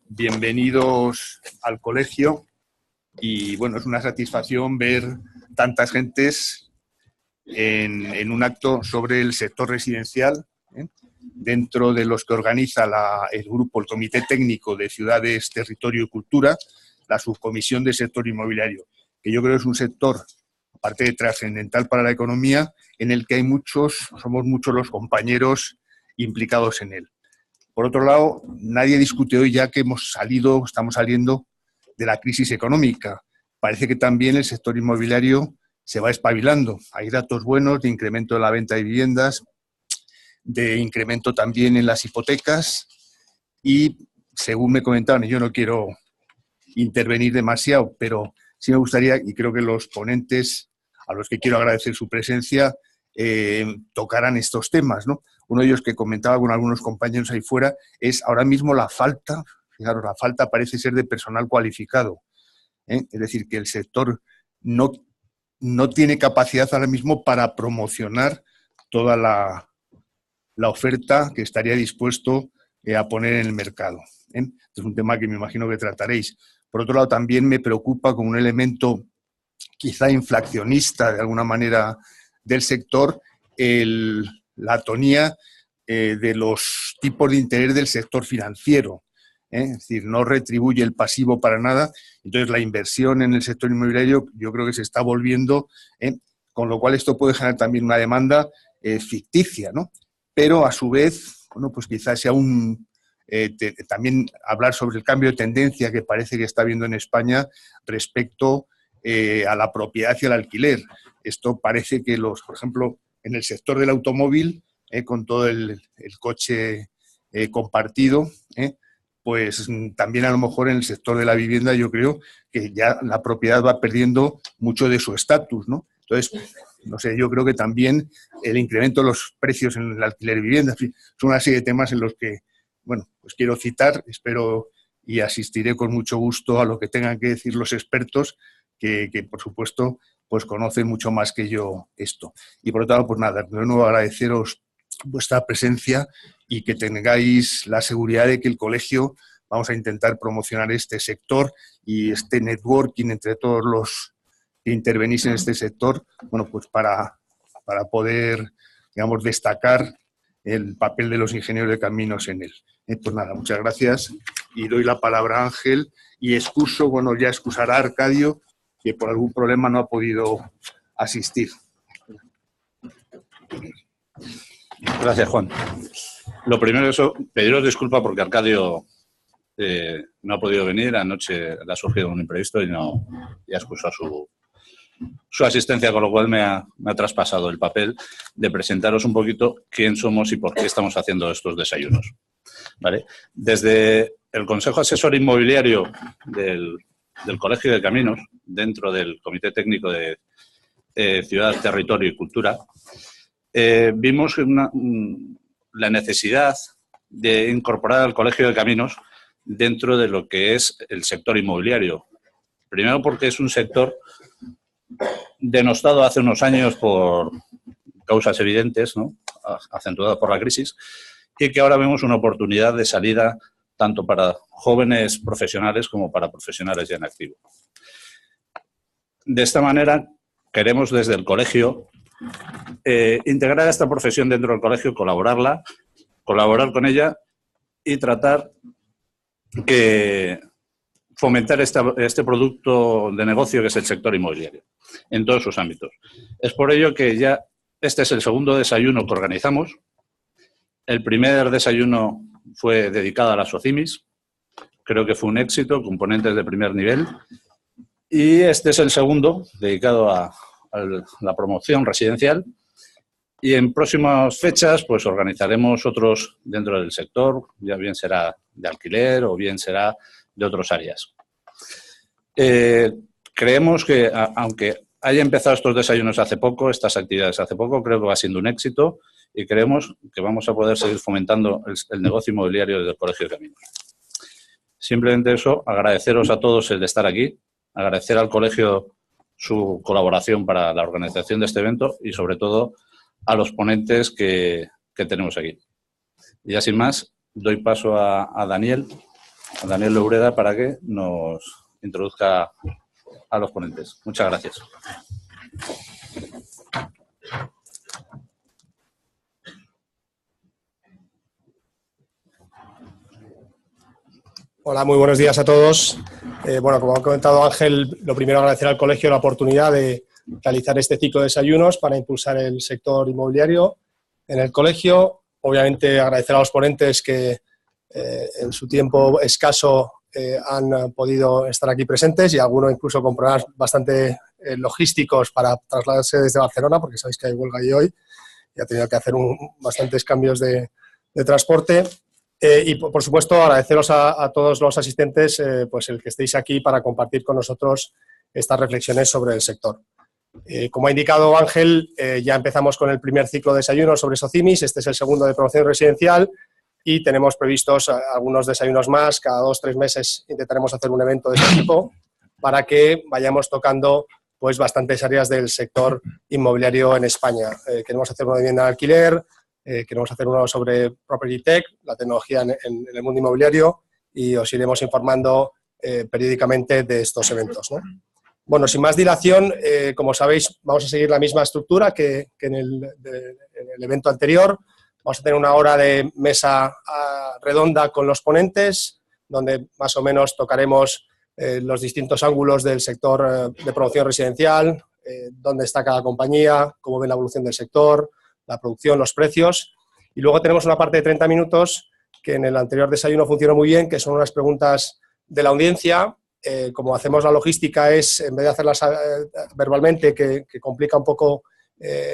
bienvenidos al colegio y bueno, es una satisfacción ver tantas gentes en un acto sobre el sector residencial, dentro de los que organiza el grupo, el Comité Técnico de Ciudades, Territorio y Cultura, la subcomisión del sector inmobiliario, que yo creo que es un sector, aparte de trascendental para la economía, en el que somos muchos los compañeros implicados en él. Por otro lado, nadie discute hoy ya que estamos saliendo de la crisis económica. Parece que también el sector inmobiliario se va espabilando. Hay datos buenos de incremento de la venta de viviendas, de incremento también en las hipotecas y, según me comentaban, y yo no quiero intervenir demasiado, pero sí me gustaría, y creo que los ponentes, a los que quiero agradecer su presencia, tocarán estos temas, ¿no? Uno de ellos que comentaba con algunos compañeros ahí fuera es ahora mismo la falta, fijaros, la falta parece ser de personal cualificado, ¿eh? Es decir, que el sector no tiene capacidad ahora mismo para promocionar toda la oferta que estaría dispuesto a poner en el mercado, ¿eh? Este es un tema que me imagino que trataréis. Por otro lado, también me preocupa como un elemento quizá inflacionista de alguna manera del sector, la atonía de los tipos de interés del sector financiero, ¿eh? Es decir, no retribuye el pasivo para nada. Entonces, la inversión en el sector inmobiliario yo creo que se está volviendo, con lo cual esto puede generar también una demanda ficticia, ¿no? Pero, a su vez, bueno, pues quizás sea también hablar sobre el cambio de tendencia que parece que está habiendo en España respecto a la propiedad y al alquiler. Esto parece que por ejemplo, en el sector del automóvil, con todo el coche compartido, pues también a lo mejor en el sector de la vivienda yo creo que ya la propiedad va perdiendo mucho de su estatus, ¿no? Entonces, no sé, yo creo que también el incremento de los precios en el alquiler de viviendas, son una serie de temas en los que, bueno, pues quiero citar, espero y asistiré con mucho gusto a lo que tengan que decir los expertos, que por supuesto pues conocen mucho más que yo esto. Y por otro lado, pues nada, de nuevo agradeceros vuestra presencia y que tengáis la seguridad de que el colegio vamos a intentar promocionar este sector y este networking entre todos los que intervenís en este sector, bueno, pues para poder, digamos, destacar el papel de los ingenieros de caminos en él. Pues nada, muchas gracias y doy la palabra a Ángel y ya excusará a Arcadio, que por algún problema no ha podido asistir. Gracias, Juan. Lo primero es pediros disculpas porque Arcadio no ha podido venir. Anoche le ha surgido un imprevisto y excusó su asistencia, con lo cual me ha traspasado el papel de presentaros un poquito quién somos y por qué estamos haciendo estos desayunos. ¿Vale? Desde el Consejo Asesor Inmobiliario del Colegio de Caminos, dentro del Comité Técnico de Ciudad, Territorio y Cultura, vimos la necesidad de incorporar al Colegio de Caminos dentro de lo que es el sector inmobiliario. Primero porque es un sector denostado hace unos años por causas evidentes, ¿no?, acentuadas por la crisis, y que ahora vemos una oportunidad de salida tanto para jóvenes profesionales como para profesionales ya en activo. De esta manera, queremos desde el colegio integrar esta profesión dentro del colegio, colaborar con ella y tratar que fomentar este producto de negocio que es el sector inmobiliario en todos sus ámbitos. Es por ello que ya este es el segundo desayuno que organizamos. El primer desayuno fue dedicado a las OCIMIS. Creo que fue un éxito, componentes de primer nivel. Y este es el segundo, dedicado a la promoción residencial. Y en próximas fechas pues organizaremos otros dentro del sector, ya bien será de alquiler o bien será de otras áreas. Creemos que, aunque haya empezado estos desayunos hace poco, estas actividades hace poco, creo que va siendo un éxito y creemos que vamos a poder seguir fomentando el negocio inmobiliario del Colegio de Caminos. Simplemente eso, agradeceros a todos el de estar aquí, agradecer al colegio su colaboración para la organización de este evento y, sobre todo, a los ponentes que tenemos aquí. Y ya sin más, doy paso a Daniel a Daniel Loureda para que nos introduzca a los ponentes. Muchas gracias. Hola, muy buenos días a todos. Bueno, como ha comentado Ángel, lo primero agradecer al colegio la oportunidad de realizar este ciclo de desayunos para impulsar el sector inmobiliario en el colegio. Obviamente agradecer a los ponentes que en su tiempo escaso han podido estar aquí presentes y algunos incluso con problemas bastante logísticos para trasladarse desde Barcelona, porque sabéis que hay huelga ahí hoy y ha tenido que hacer bastantes cambios de transporte. Y, por supuesto, agradeceros a todos los asistentes pues el que estéis aquí para compartir con nosotros estas reflexiones sobre el sector. Como ha indicado Ángel, ya empezamos con el primer ciclo de desayunos sobre SOCIMIS. Este es el segundo de promoción residencial y tenemos previstos algunos desayunos más. Cada 2 o 3 meses intentaremos hacer un evento de este tipo para que vayamos tocando pues bastantes áreas del sector inmobiliario en España. Queremos hacer una vivienda de alquiler, queremos hacer uno sobre Property Tech, la tecnología en el mundo inmobiliario, y os iremos informando periódicamente de estos eventos, ¿no? Bueno, sin más dilación, como sabéis, vamos a seguir la misma estructura que en el evento anterior. Vamos a tener una hora de mesa redonda con los ponentes, donde más o menos tocaremos los distintos ángulos del sector de promoción residencial, dónde está cada compañía, cómo ven la evolución del sector, la producción, los precios. Y luego tenemos una parte de 30 minutos que en el anterior desayuno funcionó muy bien, que son unas preguntas de la audiencia. Como hacemos la logística es, en vez de hacerlas verbalmente, que complica un poco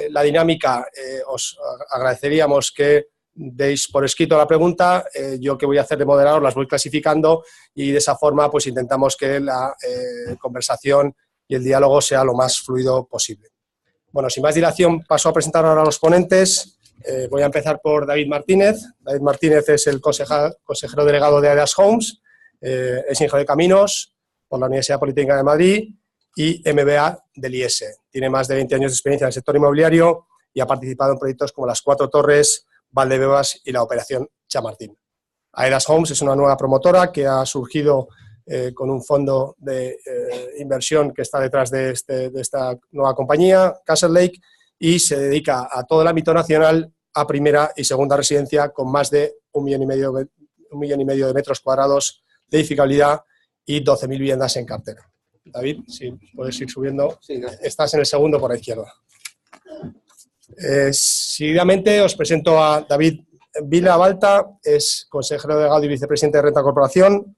la dinámica, os agradeceríamos que deis por escrito la pregunta. Yo, que voy a hacer de moderador, las voy clasificando y de esa forma pues intentamos que la conversación y el diálogo sea lo más fluido posible. Bueno, sin más dilación, paso a presentar ahora a los ponentes. Voy a empezar por David Martínez. David Martínez es el consejero delegado de AEDAS Homes, es ingeniero de caminos por la Universidad Politécnica de Madrid y MBA del IES. Tiene más de 20 años de experiencia en el sector inmobiliario y ha participado en proyectos como Las Cuatro Torres, Valdebebas y la Operación Chamartín. AEDAS Homes es una nueva promotora que ha surgido con un fondo de inversión que está detrás de esta nueva compañía, Castlelake, y se dedica a todo el ámbito nacional a primera y segunda residencia con más de 1,5 millones de metros cuadrados de edificabilidad y 12.000 viviendas en cartera. David, si puedes ir subiendo. Sí, estás en el segundo por la izquierda. Seguidamente os presento a David Vila Balta, es consejero delegado y vicepresidente de Renta Corporación.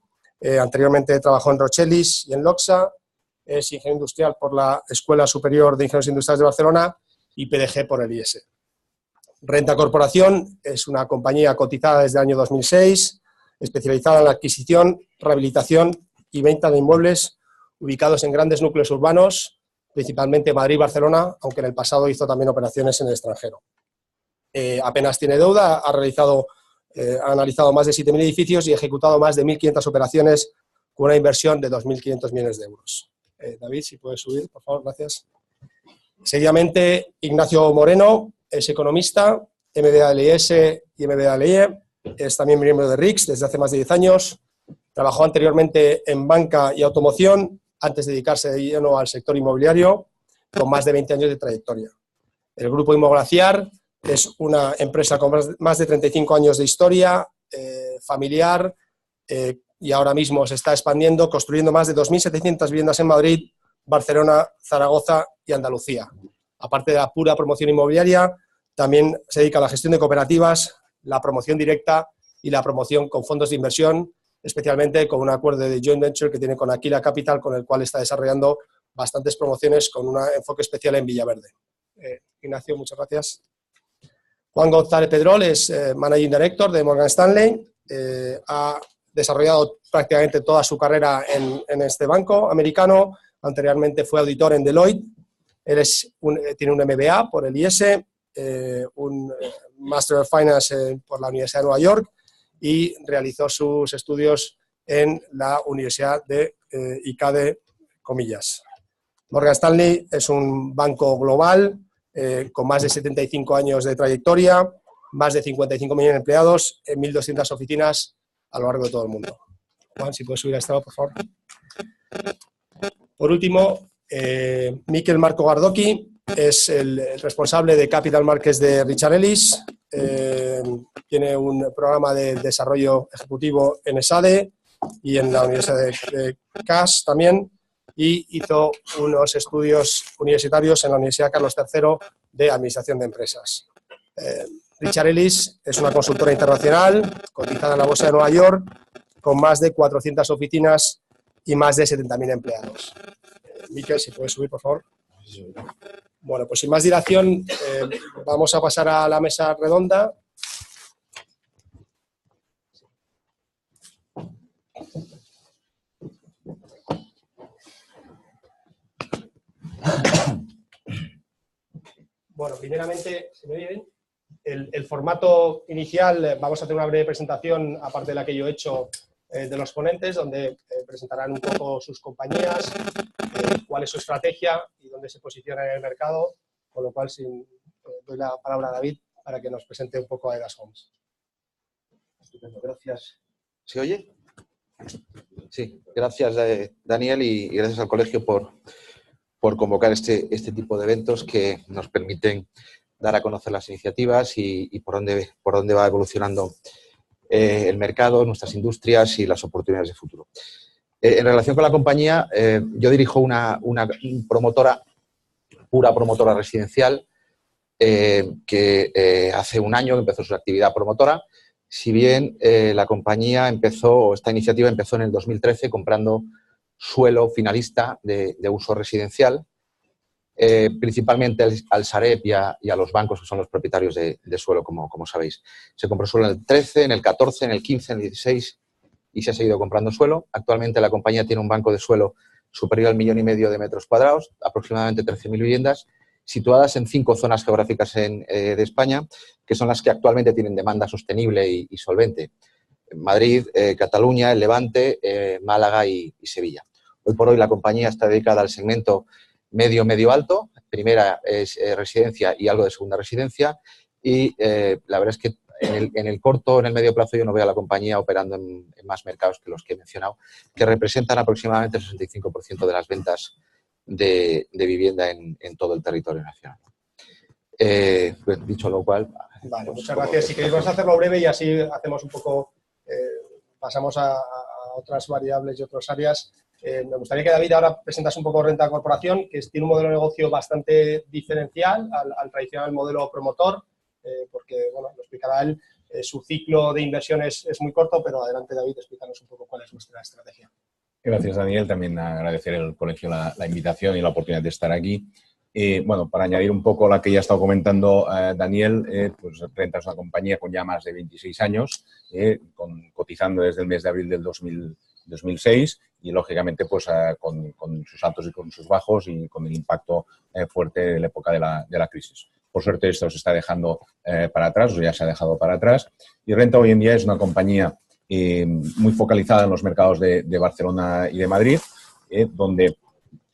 Anteriormente trabajó en Rochelis y en Loxa, es ingeniero industrial por la Escuela Superior de Ingenieros Industriales de Barcelona y PDG por el IES. Renta Corporación es una compañía cotizada desde el año 2006, especializada en la adquisición, rehabilitación y venta de inmuebles ubicados en grandes núcleos urbanos, principalmente Madrid y Barcelona, aunque en el pasado hizo también operaciones en el extranjero. Apenas tiene deuda, ha analizado más de 7.000 edificios y ejecutado más de 1.500 operaciones con una inversión de 2.500 millones de euros. David, si puedes subir, por favor, gracias. Seguidamente, Ignacio Moreno, es economista, MBA del IES y MBA del IE, es también miembro de RICS desde hace más de 10 años, trabajó anteriormente en banca y automoción, antes de dedicarse de lleno al sector inmobiliario, con más de 20 años de trayectoria. El Grupo Inmoglaciar es una empresa con más de 35 años de historia, familiar, y ahora mismo se está expandiendo, construyendo más de 2.700 viviendas en Madrid, Barcelona, Zaragoza y Andalucía. Aparte de la pura promoción inmobiliaria, también se dedica a la gestión de cooperativas, la promoción directa y la promoción con fondos de inversión, especialmente con un acuerdo de joint venture que tiene con Aquila Capital, con el cual está desarrollando bastantes promociones con un enfoque especial en Villaverde. Ignacio, muchas gracias. Juan González Pedrol es Managing Director de Morgan Stanley. Ha desarrollado prácticamente toda su carrera en este banco americano. Anteriormente fue auditor en Deloitte. Él tiene un MBA por el IES, un Master of Finance por la Universidad de Nueva York y realizó sus estudios en la Universidad de ICADE, comillas. Morgan Stanley es un banco global con más de 75 años de trayectoria, más de 55 millones de empleados en 1.200 oficinas a lo largo de todo el mundo. Juan, si puedes subir a estado, por favor. Por último, Miquel Marco Gardoqui es el responsable de Capital Markets de Richard Ellis. Tiene un programa de desarrollo ejecutivo en ESADE y en la Universidad de CAS también, y hizo unos estudios universitarios en la Universidad Carlos III de Administración de Empresas. Richard Ellis es una consultora internacional cotizada en la Bolsa de Nueva York, con más de 400 oficinas y más de 70.000 empleados. Miquel, si puedes subir, por favor. Bueno, pues sin más dilación, vamos a pasar a la mesa redonda. Bueno, primeramente, ¿se me oye bien? El formato inicial, vamos a hacer una breve presentación, aparte de la que yo he hecho, de los ponentes, donde presentarán un poco sus compañías, cuál es su estrategia y dónde se posicionan en el mercado, con lo cual doy la palabra a David para que nos presente un poco a Edas Homes. Estupendo, gracias. ¿Se oye? Sí, gracias Daniel y gracias al colegio por convocar este tipo de eventos que nos permiten dar a conocer las iniciativas y por dónde va evolucionando el mercado, nuestras industrias y las oportunidades de futuro. En relación con la compañía, yo dirijo una promotora, pura promotora residencial, que hace un año empezó su actividad promotora, si bien la compañía esta iniciativa empezó en el 2013 comprando suelo finalista de uso residencial, principalmente al Sareb y a los bancos que son los propietarios de suelo, como sabéis. Se compró suelo en el 13, en el 14, en el 15, en el 16 y se ha seguido comprando suelo. Actualmente la compañía tiene un banco de suelo superior al 1,5 millones de metros cuadrados, aproximadamente 13.000 viviendas, situadas en 5 zonas geográficas de España, que son las que actualmente tienen demanda sostenible y solvente. Madrid, Cataluña, el Levante, Málaga y Sevilla. Hoy por hoy la compañía está dedicada al segmento medio alto. Primera es residencia y algo de segunda residencia. Y la verdad es que en el corto, en el medio plazo, yo no veo a la compañía operando en más mercados que los que he mencionado, que representan aproximadamente el 65% de las ventas de vivienda en todo el territorio nacional. Pues, dicho lo cual... Vale, muchas gracias. Si queréis, vamos a hacerlo breve y así hacemos un poco... pasamos a otras variables y otras áreas. Me gustaría que David ahora presentase un poco Renta Corporación, que tiene un modelo de negocio bastante diferencial al tradicional modelo promotor, porque, bueno, lo explicará él, su ciclo de inversiones es muy corto, pero adelante, David, explícanos un poco cuál es nuestra estrategia. Gracias, Daniel. También agradecer al colegio la invitación y la oportunidad de estar aquí. Bueno, para añadir un poco la que ya ha estado comentando Daniel, pues Renta es una compañía con ya más de 26 años, cotizando desde el mes de abril del 2006 y, lógicamente, pues con sus altos y con sus bajos y con el impacto fuerte de la época de la crisis. Por suerte, esto se está dejando para atrás, o ya se ha dejado para atrás. Y Renta hoy en día es una compañía muy focalizada en los mercados de Barcelona y de Madrid, donde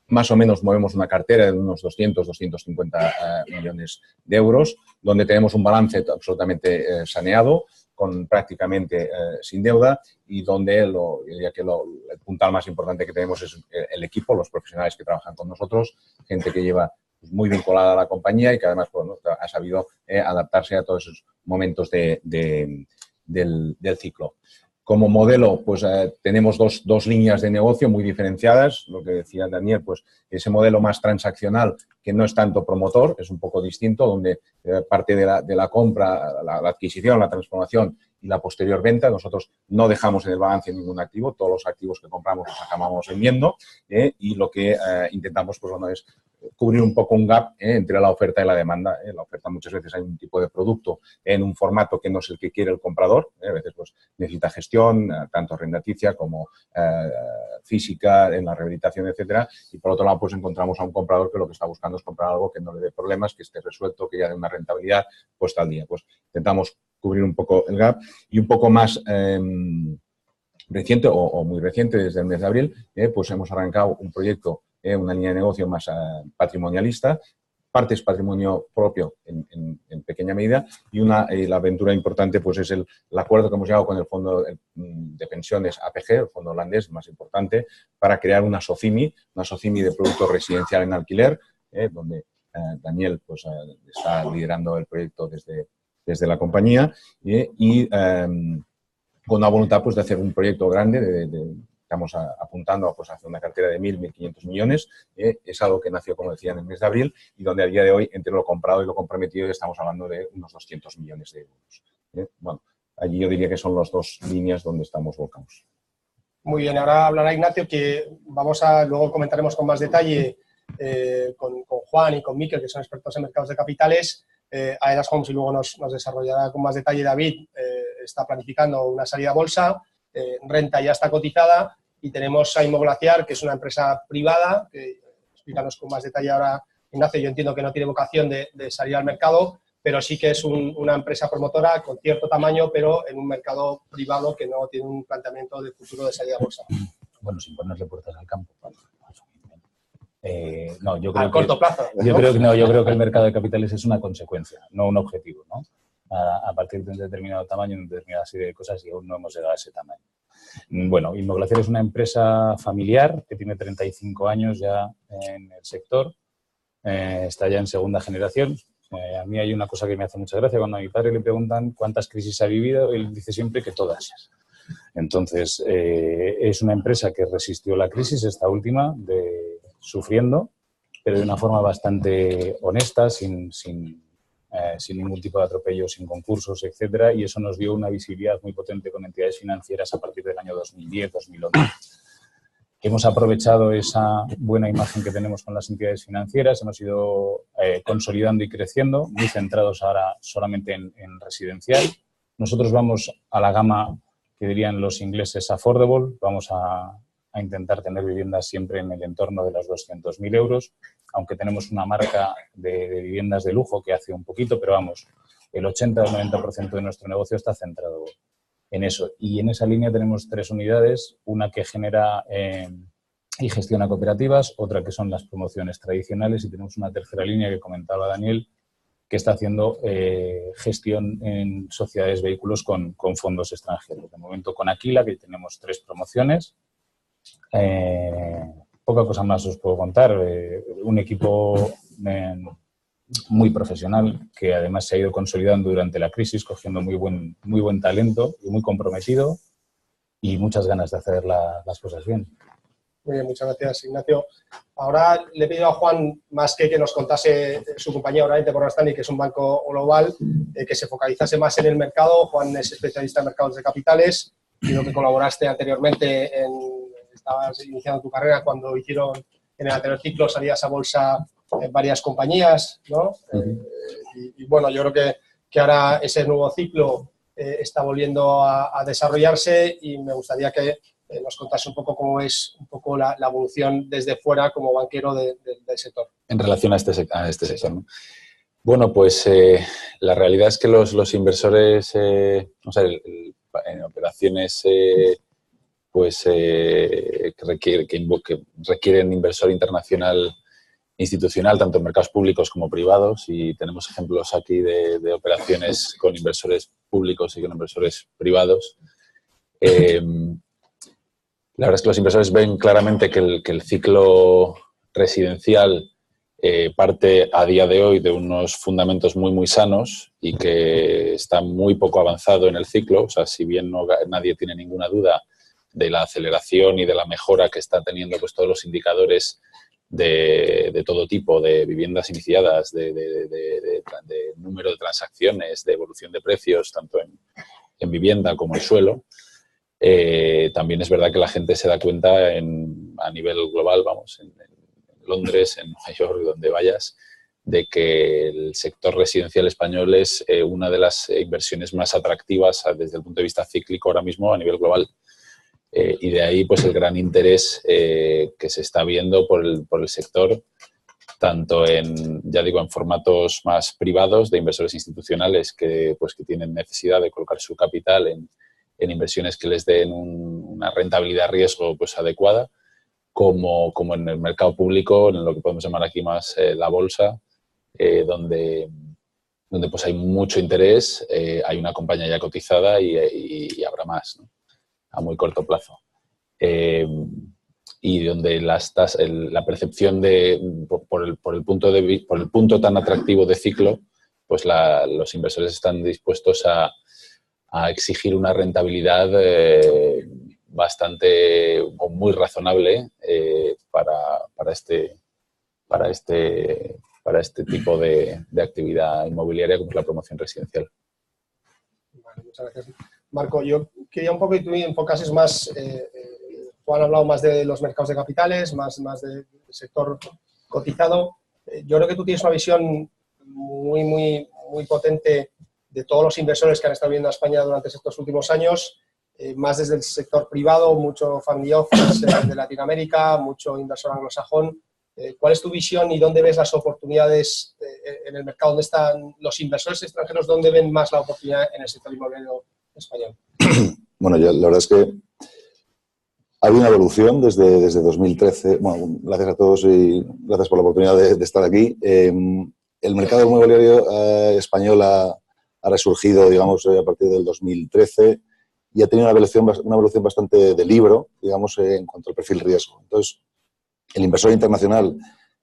más o menos movemos una cartera de unos 200-250 millones de euros, donde tenemos un balance absolutamente saneado, con prácticamente sin deuda, y donde yo diría que el puntal más importante que tenemos es el equipo, los profesionales que trabajan con nosotros, gente que lleva muy vinculada a la compañía y que además, bueno, ha sabido adaptarse a todos esos momentos del ciclo. Como modelo, pues tenemos dos líneas de negocio muy diferenciadas. Lo que decía Daniel, pues ese modelo más transaccional, que no es tanto promotor, es un poco distinto, donde parte de la compra, la adquisición, la transformación y la posterior venta, nosotros no dejamos en el balance ningún activo. Todos los activos que compramos los acabamos vendiendo, y lo que intentamos, pues bueno, es cubrir un poco un gap entre la oferta y la demanda. La oferta, muchas veces hay un tipo de producto en un formato que no es el que quiere el comprador. A veces pues necesita gestión, tanto arrendaticia como física, en la rehabilitación, etcétera. Y por otro lado, pues encontramos a un comprador que lo que está buscando es comprar algo que no le dé problemas, que esté resuelto, que ya dé una rentabilidad puesta al día. Pues intentamos cubrir un poco el gap. Y un poco más reciente o muy reciente, desde el mes de abril, pues hemos arrancado un proyecto, una línea de negocio más patrimonialista, parte es patrimonio propio en pequeña medida y la aventura importante pues es el acuerdo que hemos llegado con el fondo de pensiones APG, el fondo holandés más importante, para crear una SOCIMI de producto residencial en alquiler, donde Daniel pues, está liderando el proyecto desde la compañía y con la voluntad pues, de hacer un proyecto grande, estamos apuntando pues, hacia una cartera de 1.500 millones. Es algo que nació, como decía, en el mes de abril y donde a día de hoy, entre lo comprado y lo comprometido, estamos hablando de unos 200 millones de euros. Bueno, allí yo diría que son las dos líneas donde estamos volcados. Muy bien, ahora hablará Ignacio, que luego comentaremos con más detalle con Juan y con Miquel, que son expertos en mercados de capitales, Aedas Homes, y luego nos desarrollará con más detalle David. Está planificando una salida a bolsa, Renta ya está cotizada, y tenemos a Inmoglaciar, que es una empresa privada, que explícanos con más detalle ahora, Ignacio. Yo entiendo que no tiene vocación de salir al mercado, pero sí que es una empresa promotora con cierto tamaño, pero en un mercado privado que no tiene un planteamiento de futuro de salida a bolsa. Bueno, sin ponerle puertas al campo. No, yo creo a corto plazo. Yo creo que el mercado de capitales es una consecuencia, no un objetivo, ¿no? A partir de un determinado tamaño, una determinada serie de cosas, y aún no hemos llegado a ese tamaño. Bueno, Inmoglaciar es una empresa familiar que tiene 35 años ya en el sector, está ya en segunda generación. A mí hay una cosa que me hace mucha gracia: cuando a mi padre le preguntan cuántas crisis ha vivido, él dice siempre que todas. Entonces, es una empresa que resistió la crisis, esta última, sufriendo, pero de una forma bastante honesta, sin ningún tipo de atropello, sin concursos, etcétera, y eso nos dio una visibilidad muy potente con entidades financieras a partir del año 2010-2011. Hemos aprovechado esa buena imagen que tenemos con las entidades financieras, hemos ido consolidando y creciendo, muy centrados ahora solamente en residencial. Nosotros vamos a la gama que dirían los ingleses affordable, vamos a intentar tener viviendas siempre en el entorno de los 200.000 euros, aunque tenemos una marca de viviendas de lujo que hace un poquito, pero vamos, el 80 o 90% de nuestro negocio está centrado en eso. Y en esa línea tenemos 3 unidades, una que genera y gestiona cooperativas, otra que son las promociones tradicionales, y tenemos una tercera línea que comentaba Daniel, que está haciendo gestión en sociedades vehículos con fondos extranjeros. De momento con Aquila, que tenemos 3 promociones. Poca cosa más os puedo contar. Un equipo muy profesional que además se ha ido consolidando durante la crisis, cogiendo muy buen talento y muy comprometido, y muchas ganas de hacer las cosas bien. Muy bien, muchas gracias, Ignacio. Ahora le he pedido a Juan más que nos contase su compañía, obviamente, Morgan Stanley, que es un banco global, que se focalizase más en el mercado. Juan es especialista en mercados de capitales. Creo que colaboraste anteriormente estabas iniciando tu carrera cuando hicieron en el anterior ciclo, salías a bolsa en varias compañías, ¿no? Y bueno, yo creo que ahora ese nuevo ciclo está volviendo a desarrollarse, y me gustaría que nos contase un poco cómo es un poco la evolución desde fuera como banquero del sector. En relación a este sector, ¿no? Bueno, pues la realidad es que los inversores, en operaciones que requieren inversor internacional institucional, tanto en mercados públicos como privados, y tenemos ejemplos aquí de operaciones con inversores públicos y con inversores privados. La verdad es que los inversores ven claramente que el ciclo residencial parte a día de hoy de unos fundamentos muy sanos y que está muy poco avanzado en el ciclo. O sea, si bien nadie tiene ninguna duda de la aceleración y de la mejora que están teniendo pues todos los indicadores de todo tipo, de viviendas iniciadas, de número de transacciones, de evolución de precios, tanto en vivienda como en suelo. También es verdad que la gente se da cuenta a nivel global, en Londres, en Nueva York, donde vayas, de que el sector residencial español es una de las inversiones más atractivas desde el punto de vista cíclico ahora mismo a nivel global. Y de ahí pues el gran interés que se está viendo por el sector, tanto en formatos más privados de inversores institucionales que tienen necesidad de colocar su capital en inversiones que les den una rentabilidad riesgo pues adecuada, como en el mercado público, en lo que podemos llamar aquí más la bolsa, donde pues hay mucho interés, hay una compañía ya cotizada y habrá más, ¿no? A muy corto plazo. Y donde la percepción por el punto tan atractivo de ciclo, pues los inversores están dispuestos a exigir una rentabilidad bastante o muy razonable para este tipo de actividad inmobiliaria como es la promoción residencial. Vale, muchas gracias. Marco, yo quería un poco que tú enfocases más, Juan ha hablado más de los mercados de capitales, más del sector cotizado. Yo creo que tú tienes una visión muy potente de todos los inversores que han estado viendo a España durante estos últimos años, más desde el sector privado, mucho family office de Latinoamérica, mucho inversor anglosajón. ¿Cuál es tu visión y dónde ves las oportunidades en el mercado? ¿Dónde están los inversores extranjeros? ¿Dónde ven más la oportunidad en el sector inmobiliario español? Bueno, la verdad es que ha habido una evolución desde 2013. Bueno, gracias a todos y gracias por la oportunidad de estar aquí. El mercado inmobiliario español ha resurgido, digamos, a partir del 2013 y ha tenido una evolución bastante de libro, digamos, en cuanto al perfil riesgo. Entonces, el inversor internacional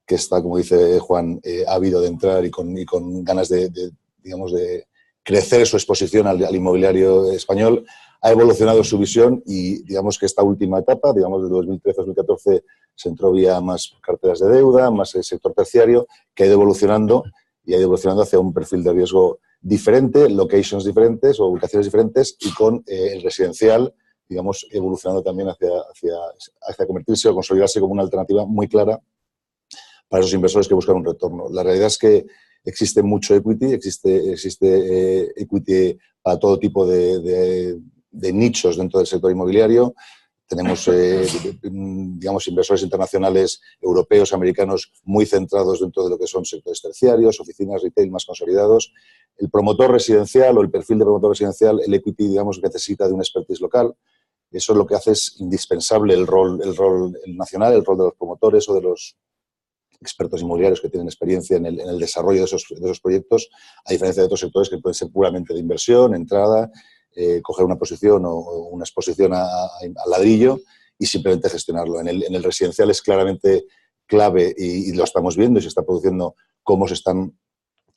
que está, como dice Juan, ávido de entrar y con ganas de crecer su exposición al inmobiliario español, ha evolucionado su visión y digamos que esta última etapa, digamos de 2013 a 2014, se entró vía más carteras de deuda, más el sector terciario, que ha ido evolucionando hacia un perfil de riesgo diferente, locations diferentes o ubicaciones diferentes y con el residencial, digamos, evolucionando también hacia convertirse o consolidarse como una alternativa muy clara para esos inversores que buscan un retorno. La realidad es que existe mucho equity, existe equity para todo tipo de nichos dentro del sector inmobiliario. Tenemos, digamos, inversores internacionales, europeos, americanos, muy centrados dentro de lo que son sectores terciarios, oficinas, retail más consolidados. El promotor residencial o el perfil de promotor residencial, el equity, digamos, necesita de un expertise local. Eso es lo que hace es indispensable el rol nacional, el rol de los promotores o de los expertos inmobiliarios que tienen experiencia en el desarrollo de esos proyectos, a diferencia de otros sectores que pueden ser puramente de inversión, entrada, coger una posición o una exposición al ladrillo y simplemente gestionarlo. En el residencial es claramente clave y lo estamos viendo y se está produciendo cómo se están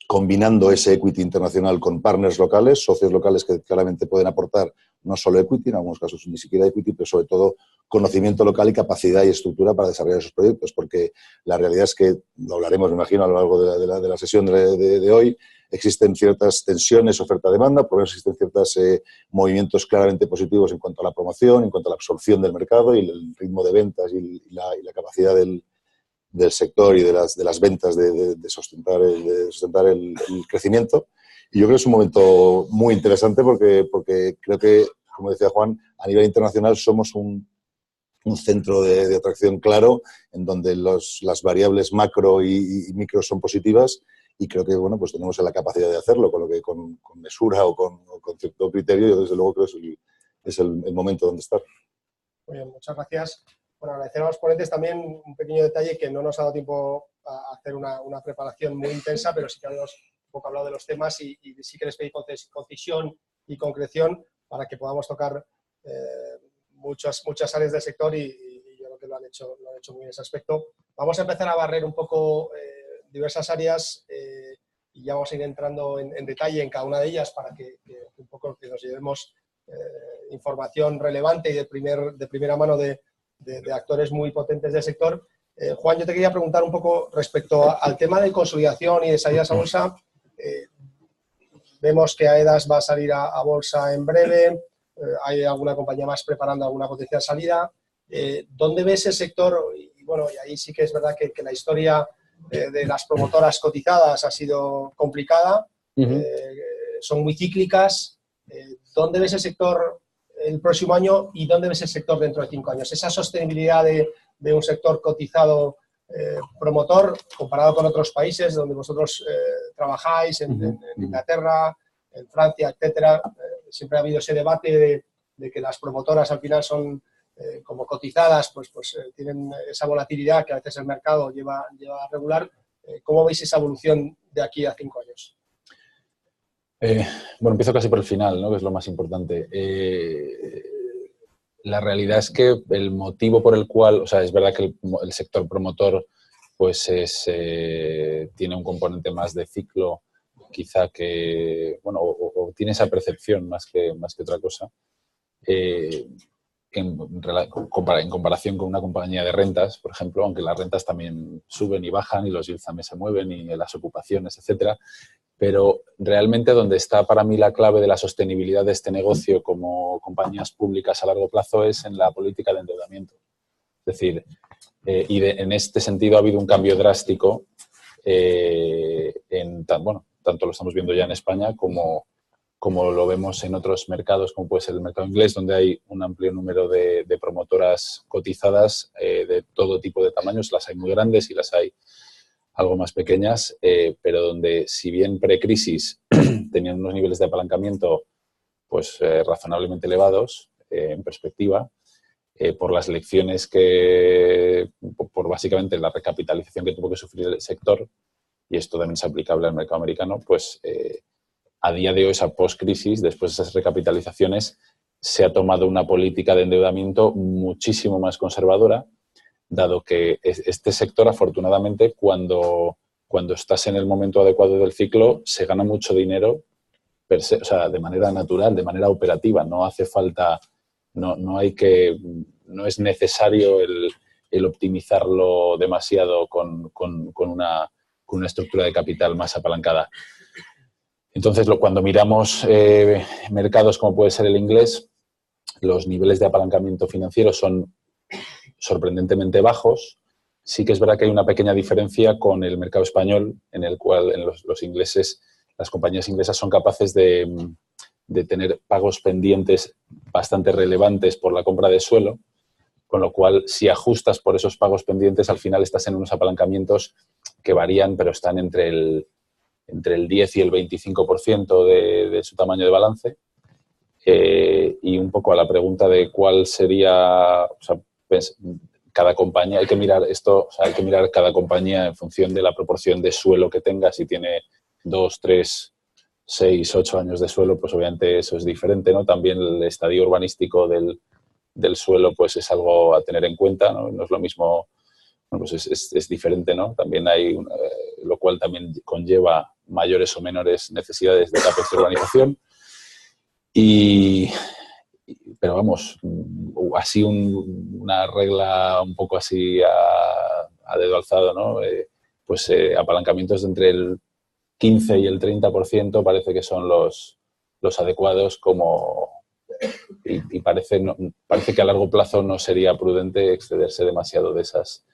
combinando ese equity internacional con partners locales, socios locales que claramente pueden aportar no solo equity, en algunos casos ni siquiera equity, pero sobre todo conocimiento local y capacidad y estructura para desarrollar esos proyectos, porque la realidad es que, lo hablaremos, me imagino, a lo largo de la sesión de hoy, existen ciertas tensiones oferta-demanda, por lo menos existen ciertos movimientos claramente positivos en cuanto a la promoción, en cuanto a la absorción del mercado y el ritmo de ventas y la capacidad del sector y de las ventas de sustentar el crecimiento. Y yo creo que es un momento muy interesante porque creo que, como decía Juan, a nivel internacional somos un centro de atracción claro en donde las variables macro y micro son positivas y creo que bueno, pues tenemos la capacidad de hacerlo con mesura o con cierto criterio. Yo desde luego creo que es el momento donde estar. Muy bien, muchas gracias. Bueno, agradecer a los ponentes también un pequeño detalle que no nos ha dado tiempo a hacer una preparación muy intensa, pero sí que habíamos un poco hablado de los temas y sí que les pedí concisión y concreción para que podamos tocar muchas áreas del sector y yo creo que lo han hecho muy bien en ese aspecto. Vamos a empezar a barrer un poco diversas áreas y ya vamos a ir entrando en detalle en cada una de ellas para que un poco que nos llevemos información relevante y de primera mano de actores muy potentes del sector. Juan, yo te quería preguntar un poco respecto al tema de consolidación y de salidas a bolsa. Vemos que AEDAS va a salir a bolsa en breve, hay alguna compañía más preparando alguna potencial salida. ¿Dónde ves el sector? Y bueno, y ahí sí que es verdad que la historia de las promotoras cotizadas ha sido complicada, son muy cíclicas. ¿Dónde ves el sector el próximo año y dónde ves el sector dentro de 5 años? Esa sostenibilidad de un sector cotizado promotor comparado con otros países donde vosotros trabajáis, en Inglaterra, en Francia, etcétera. Siempre ha habido ese debate de que las promotoras al final son como cotizadas, pues tienen esa volatilidad que a veces el mercado lleva a regular. ¿Cómo veis esa evolución de aquí a 5 años? Bueno, empiezo casi por el final, ¿no? Que es lo más importante. La realidad es que el motivo por el cual, o sea, es verdad que el sector promotor pues tiene un componente más de ciclo, quizá que, bueno, o tiene esa percepción más que otra cosa, en comparación con una compañía de rentas, por ejemplo, aunque las rentas también suben y bajan y los yields también se mueven y las ocupaciones, etcétera. Pero realmente donde está para mí la clave de la sostenibilidad de este negocio como compañías públicas a largo plazo es en la política de endeudamiento. Es decir, en este sentido ha habido un cambio drástico tanto lo estamos viendo ya en España como lo vemos en otros mercados, como puede ser el mercado inglés, donde hay un amplio número de promotoras cotizadas de todo tipo de tamaños. Las hay muy grandes y las hay algo más pequeñas, pero donde, si bien pre-crisis tenían unos niveles de apalancamiento pues razonablemente elevados en perspectiva, por las lecciones por básicamente la recapitalización que tuvo que sufrir el sector, y esto también es aplicable al mercado americano, pues a día de hoy, esa post-crisis, después de esas recapitalizaciones, se ha tomado una política de endeudamiento muchísimo más conservadora, dado que este sector, afortunadamente, cuando estás en el momento adecuado del ciclo, se gana mucho dinero per se, o sea, de manera natural, de manera operativa. No hace falta, no es necesario el optimizarlo demasiado con una estructura de capital más apalancada. Entonces, cuando miramos mercados como puede ser el inglés, los niveles de apalancamiento financiero son sorprendentemente bajos. Sí que es verdad que hay una pequeña diferencia con el mercado español, en el cual los ingleses, las compañías inglesas son capaces de tener pagos pendientes bastante relevantes por la compra de suelo, con lo cual, si ajustas por esos pagos pendientes, al final estás en unos apalancamientos que varían, pero están entre el 10 y el 25% de su tamaño de balance. Y un poco a la pregunta de cuál sería, o sea, cada compañía, hay que mirar esto, o sea, hay que mirar cada compañía en función de la proporción de suelo que tenga. Si tiene 2, 3, 6, 8 años de suelo, pues obviamente eso es diferente, ¿no? También el estadio urbanístico del suelo pues es algo a tener en cuenta, ¿no? No es lo mismo, bueno, pues es diferente, ¿no? También hay, lo cual también conlleva mayores o menores necesidades de CAPEX de urbanización. Pero vamos, así una regla un poco así a dedo alzado, ¿no? Pues apalancamientos de entre el 15 y el 30% parece que son los adecuados, y parece que a largo plazo no sería prudente excederse demasiado de esas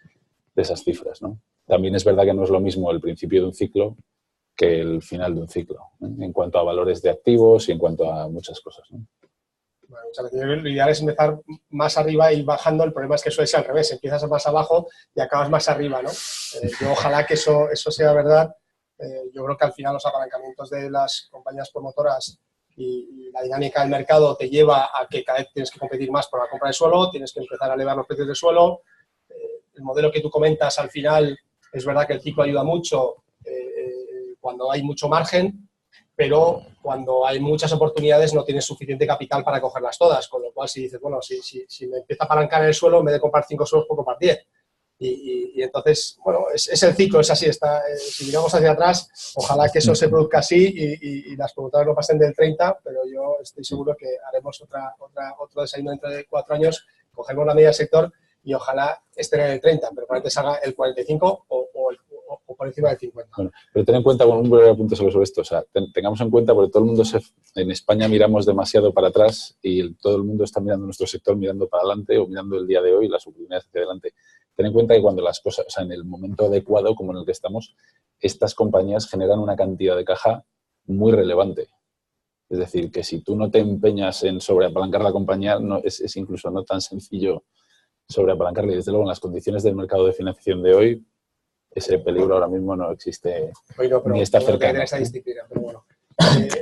cifras, ¿no? También es verdad que no es lo mismo el principio de un ciclo que el final de un ciclo, ¿eh? En cuanto a valores de activos y en cuanto a muchas cosas, ¿no? Bueno, muchas veces lo ideal es empezar más arriba y bajando. El problema es que suele ser al revés, empiezas más abajo y acabas más arriba, ¿no? Yo ojalá que eso sea verdad. Yo creo que al final los apalancamientos de las compañías promotoras y la dinámica del mercado te lleva a que cada vez tienes que competir más por la compra de suelo, tienes que empezar a elevar los precios de suelo. El modelo que tú comentas, al final, es verdad que el ciclo ayuda mucho cuando hay mucho margen, pero cuando hay muchas oportunidades no tienes suficiente capital para cogerlas todas, con lo cual si dices, bueno, si me empieza a apalancar en el suelo, en vez de comprar 5 suelos, puedo comprar 10. Y entonces, bueno, es el ciclo, es así. Si miramos hacia atrás, ojalá que eso se produzca así y las promotoras no pasen del 30, pero yo estoy seguro que haremos otro desayuno dentro de 4 años, cogemos la media del sector y ojalá estén en el 30, pero probablemente salga el 45 o por encima del 50. Bueno, pero ten en cuenta, con un breve apunte sobre esto, o sea, tengamos en cuenta, porque todo el mundo en España miramos demasiado para atrás y todo el mundo está mirando nuestro sector, mirando para adelante o mirando el día de hoy, las oportunidades hacia adelante. Ten en cuenta que cuando las cosas, o sea, en el momento adecuado como en el que estamos, estas compañías generan una cantidad de caja muy relevante. Es decir, que si tú no te empeñas en sobreapalancar la compañía, es incluso no tan sencillo sobreapalancarla. Y desde luego, en las condiciones del mercado de financiación de hoy, ese peligro ahora mismo no existe ni está cercano. Esa disciplina, pero bueno.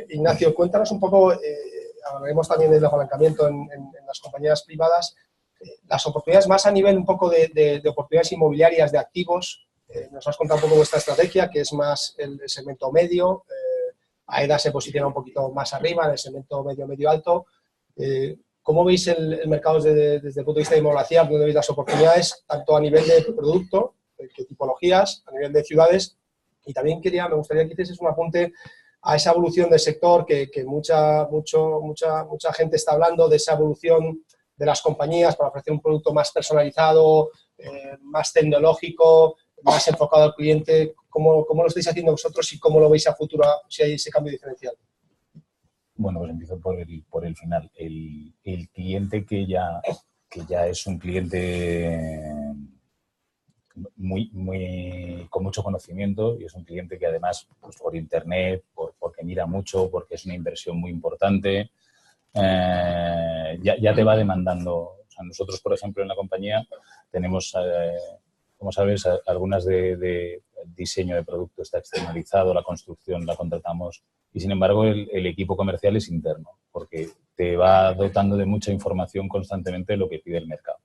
Ignacio, cuéntanos un poco, hablaremos también del apalancamiento en las compañías privadas, las oportunidades más a nivel un poco de oportunidades inmobiliarias, de activos, Nos has contado un poco vuestra estrategia, que es más el segmento medio. AEDAS se posiciona un poquito más arriba, en el segmento medio alto. ¿Cómo veis el mercado desde el punto de vista de inmobiliaria? ¿Dónde veis las oportunidades, tanto a nivel de producto, qué tipologías, a nivel de ciudades? Y también me gustaría que hicieses un apunte a esa evolución del sector, que mucha gente está hablando de esa evolución de las compañías para ofrecer un producto más personalizado, más tecnológico, más enfocado al cliente. ¿Cómo lo estáis haciendo vosotros y cómo lo veis a futuro, si hay ese cambio diferencial? Bueno, pues empiezo por el final. El cliente que ya es un cliente con mucho conocimiento, y es un cliente que además, pues por internet, porque mira mucho, porque es una inversión muy importante, ya te va demandando. O sea, nosotros, por ejemplo, en la compañía tenemos, como sabes, algunas de diseño de producto está externalizado, la construcción la contratamos, y sin embargo el equipo comercial es interno, porque te va dotando de mucha información constantemente de lo que pide el mercado.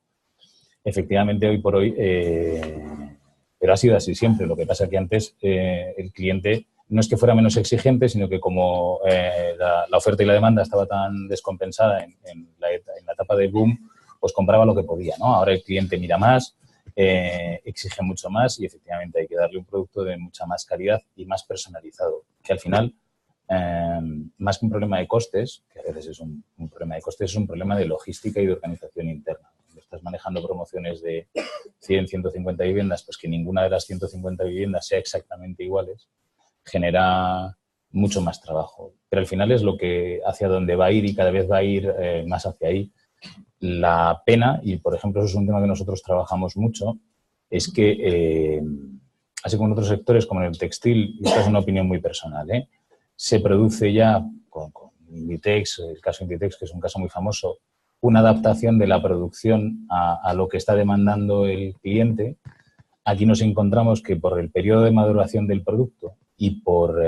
Efectivamente, hoy por hoy, pero ha sido así siempre. Lo que pasa es que antes el cliente no es que fuera menos exigente, sino que como la oferta y la demanda estaba tan descompensada en la etapa del boom, pues compraba lo que podía, ¿no? Ahora el cliente mira más, exige mucho más, y efectivamente hay que darle un producto de mucha más calidad y más personalizado, que al final, más que un problema de costes, que a veces es un problema de costes, es un problema de logística y de organización interna. Cuando estás manejando promociones de 100, 150 viviendas, pues que ninguna de las 150 viviendas sea exactamente iguales, genera mucho más trabajo. Pero al final es lo que hacia donde va a ir, y cada vez va a ir más hacia ahí. La pena, y por ejemplo eso es un tema que nosotros trabajamos mucho, es que, así como en otros sectores como en el textil, y esta es una opinión muy personal, se produce ya con Inditex, el caso Inditex, que es un caso muy famoso, una adaptación de la producción a lo que está demandando el cliente. Aquí nos encontramos que por el periodo de maduración del producto y por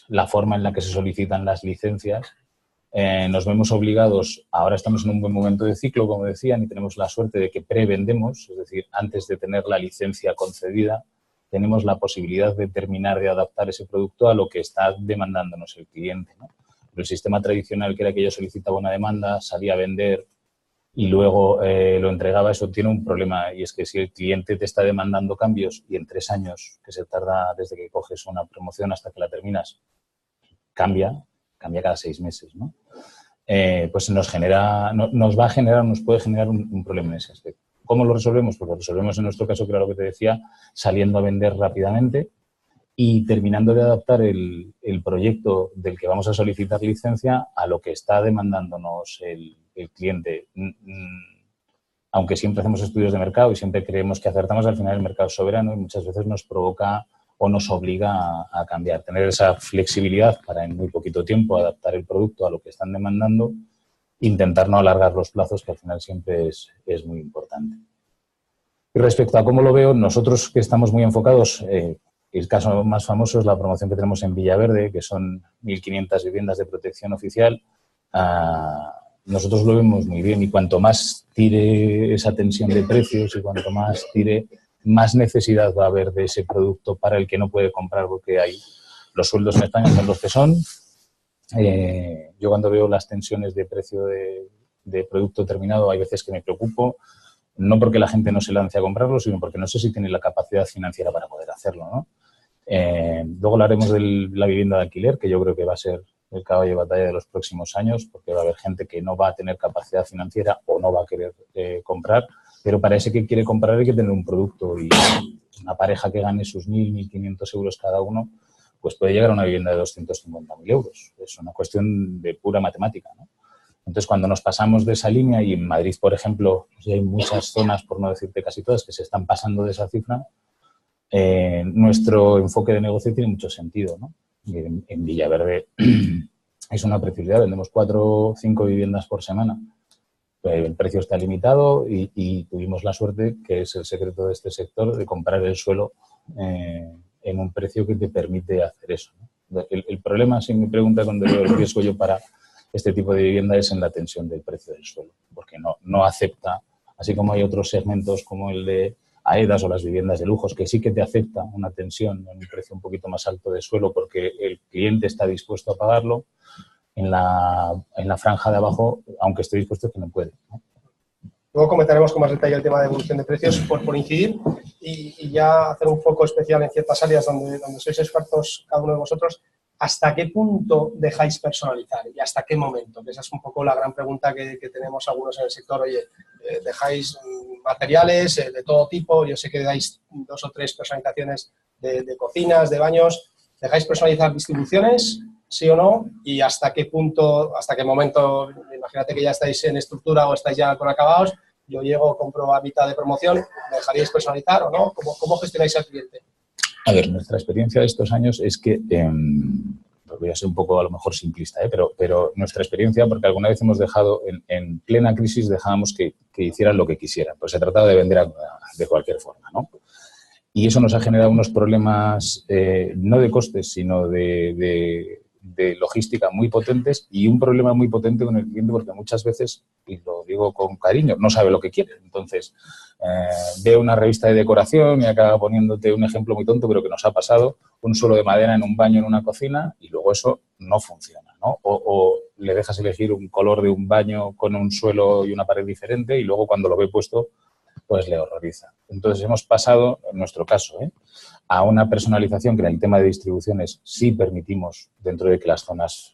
la forma en la que se solicitan las licencias, nos vemos obligados. Ahora estamos en un buen momento de ciclo, como decían, y tenemos la suerte de que prevendemos, es decir, antes de tener la licencia concedida, tenemos la posibilidad de terminar de adaptar ese producto a lo que está demandándonos el cliente, ¿no? Pero el sistema tradicional, que era que yo solicitaba una demanda, salía a vender y luego lo entregaba, eso tiene un problema, y es que si el cliente te está demandando cambios y en 3 años, que se tarda desde que coges una promoción hasta que la terminas, cambia cada 6 meses, ¿no? Pues nos puede generar un problema en ese aspecto. ¿Cómo lo resolvemos? Pues lo resolvemos en nuestro caso, que era lo que te decía, saliendo a vender rápidamente y terminando de adaptar el proyecto del que vamos a solicitar licencia a lo que está demandándonos el cliente. Aunque siempre hacemos estudios de mercado y siempre creemos que acertamos, al final el mercado es soberano y muchas veces nos provoca o nos obliga a cambiar. Tener esa flexibilidad para en muy poquito tiempo adaptar el producto a lo que están demandando, intentar no alargar los plazos, que al final siempre es muy importante. Y respecto a cómo lo veo, nosotros que estamos muy enfocados, el caso más famoso es la promoción que tenemos en Villaverde, que son 1.500 viviendas de protección oficial. Nosotros lo vemos muy bien, y cuanto más tire esa tensión de precios y cuanto más tire, más necesidad va a haber de ese producto para el que no puede comprar, porque los sueldos en España son los que son. Yo cuando veo las tensiones de precio de producto terminado, hay veces que me preocupo, no porque la gente no se lance a comprarlo, sino porque no sé si tiene la capacidad financiera para poder hacerlo, ¿no? Luego hablaremos de la vivienda de alquiler, que yo creo que va a ser el caballo de batalla de los próximos años, porque va a haber gente que no va a tener capacidad financiera o no va a querer comprar, pero para ese que quiere comprar hay que tener un producto, y una pareja que gane sus 1.000, 1.500 euros cada uno, pues puede llegar a una vivienda de 250.000 euros. Es una cuestión de pura matemática, ¿no? Entonces, cuando nos pasamos de esa línea, y en Madrid, por ejemplo, pues hay muchas zonas, por no decirte casi todas, que se están pasando de esa cifra, nuestro enfoque de negocio tiene mucho sentido, ¿no? En Villaverde es una preciosidad, vendemos 4 o 5 viviendas por semana. El precio está limitado y tuvimos la suerte, que es el secreto de este sector, de comprar el suelo en un precio que te permite hacer eso, ¿no? El problema, si me pregunta, cuando veo el riesgo yo para este tipo de vivienda, es en la tensión del precio del suelo, porque no acepta, así como hay otros segmentos como el de AEDAS o las viviendas de lujos, que sí que te acepta una tensión en un precio un poquito más alto de suelo porque el cliente está dispuesto a pagarlo. En la franja de abajo, aunque esté dispuesto, es que no puede, ¿no? Luego comentaremos con más detalle el tema de evolución de precios por incidir y ya hacer un foco especial en ciertas áreas donde sois expertos cada uno de vosotros. ¿Hasta qué punto dejáis personalizar y hasta qué momento? Que esa es un poco la gran pregunta que tenemos algunos en el sector. Oye, ¿dejáis materiales de todo tipo? Yo sé que dais 2 o 3 personalizaciones de cocinas, de baños. ¿Dejáis personalizar distribuciones? ¿Sí o no? ¿Y hasta qué punto, hasta qué momento? Imagínate que ya estáis en estructura o estáis ya con acabados. Yo llego, compro a mitad de promoción. ¿Me dejaríais personalizar o no? ¿Cómo gestionáis al cliente? A ver, nuestra experiencia de estos años es que, voy a ser un poco a lo mejor simplista, pero nuestra experiencia, porque alguna vez hemos dejado, en plena crisis dejábamos que hicieran lo que quisieran, pues se trataba de vender de cualquier forma, ¿no? Y eso nos ha generado unos problemas, no de costes, sino de logística muy potentes y un problema muy potente con el cliente porque muchas veces, y lo digo con cariño, no sabe lo que quiere. Entonces, ve una revista de decoración y acaba poniéndote un ejemplo muy tonto, pero que nos ha pasado, un suelo de madera en un baño en una cocina y luego eso no funciona, ¿no? O le dejas elegir un color de un baño con un suelo y una pared diferente y luego cuando lo ve puesto, pues le horroriza. Entonces, hemos pasado, en nuestro caso, a una personalización que en el tema de distribuciones sí permitimos, dentro de que las zonas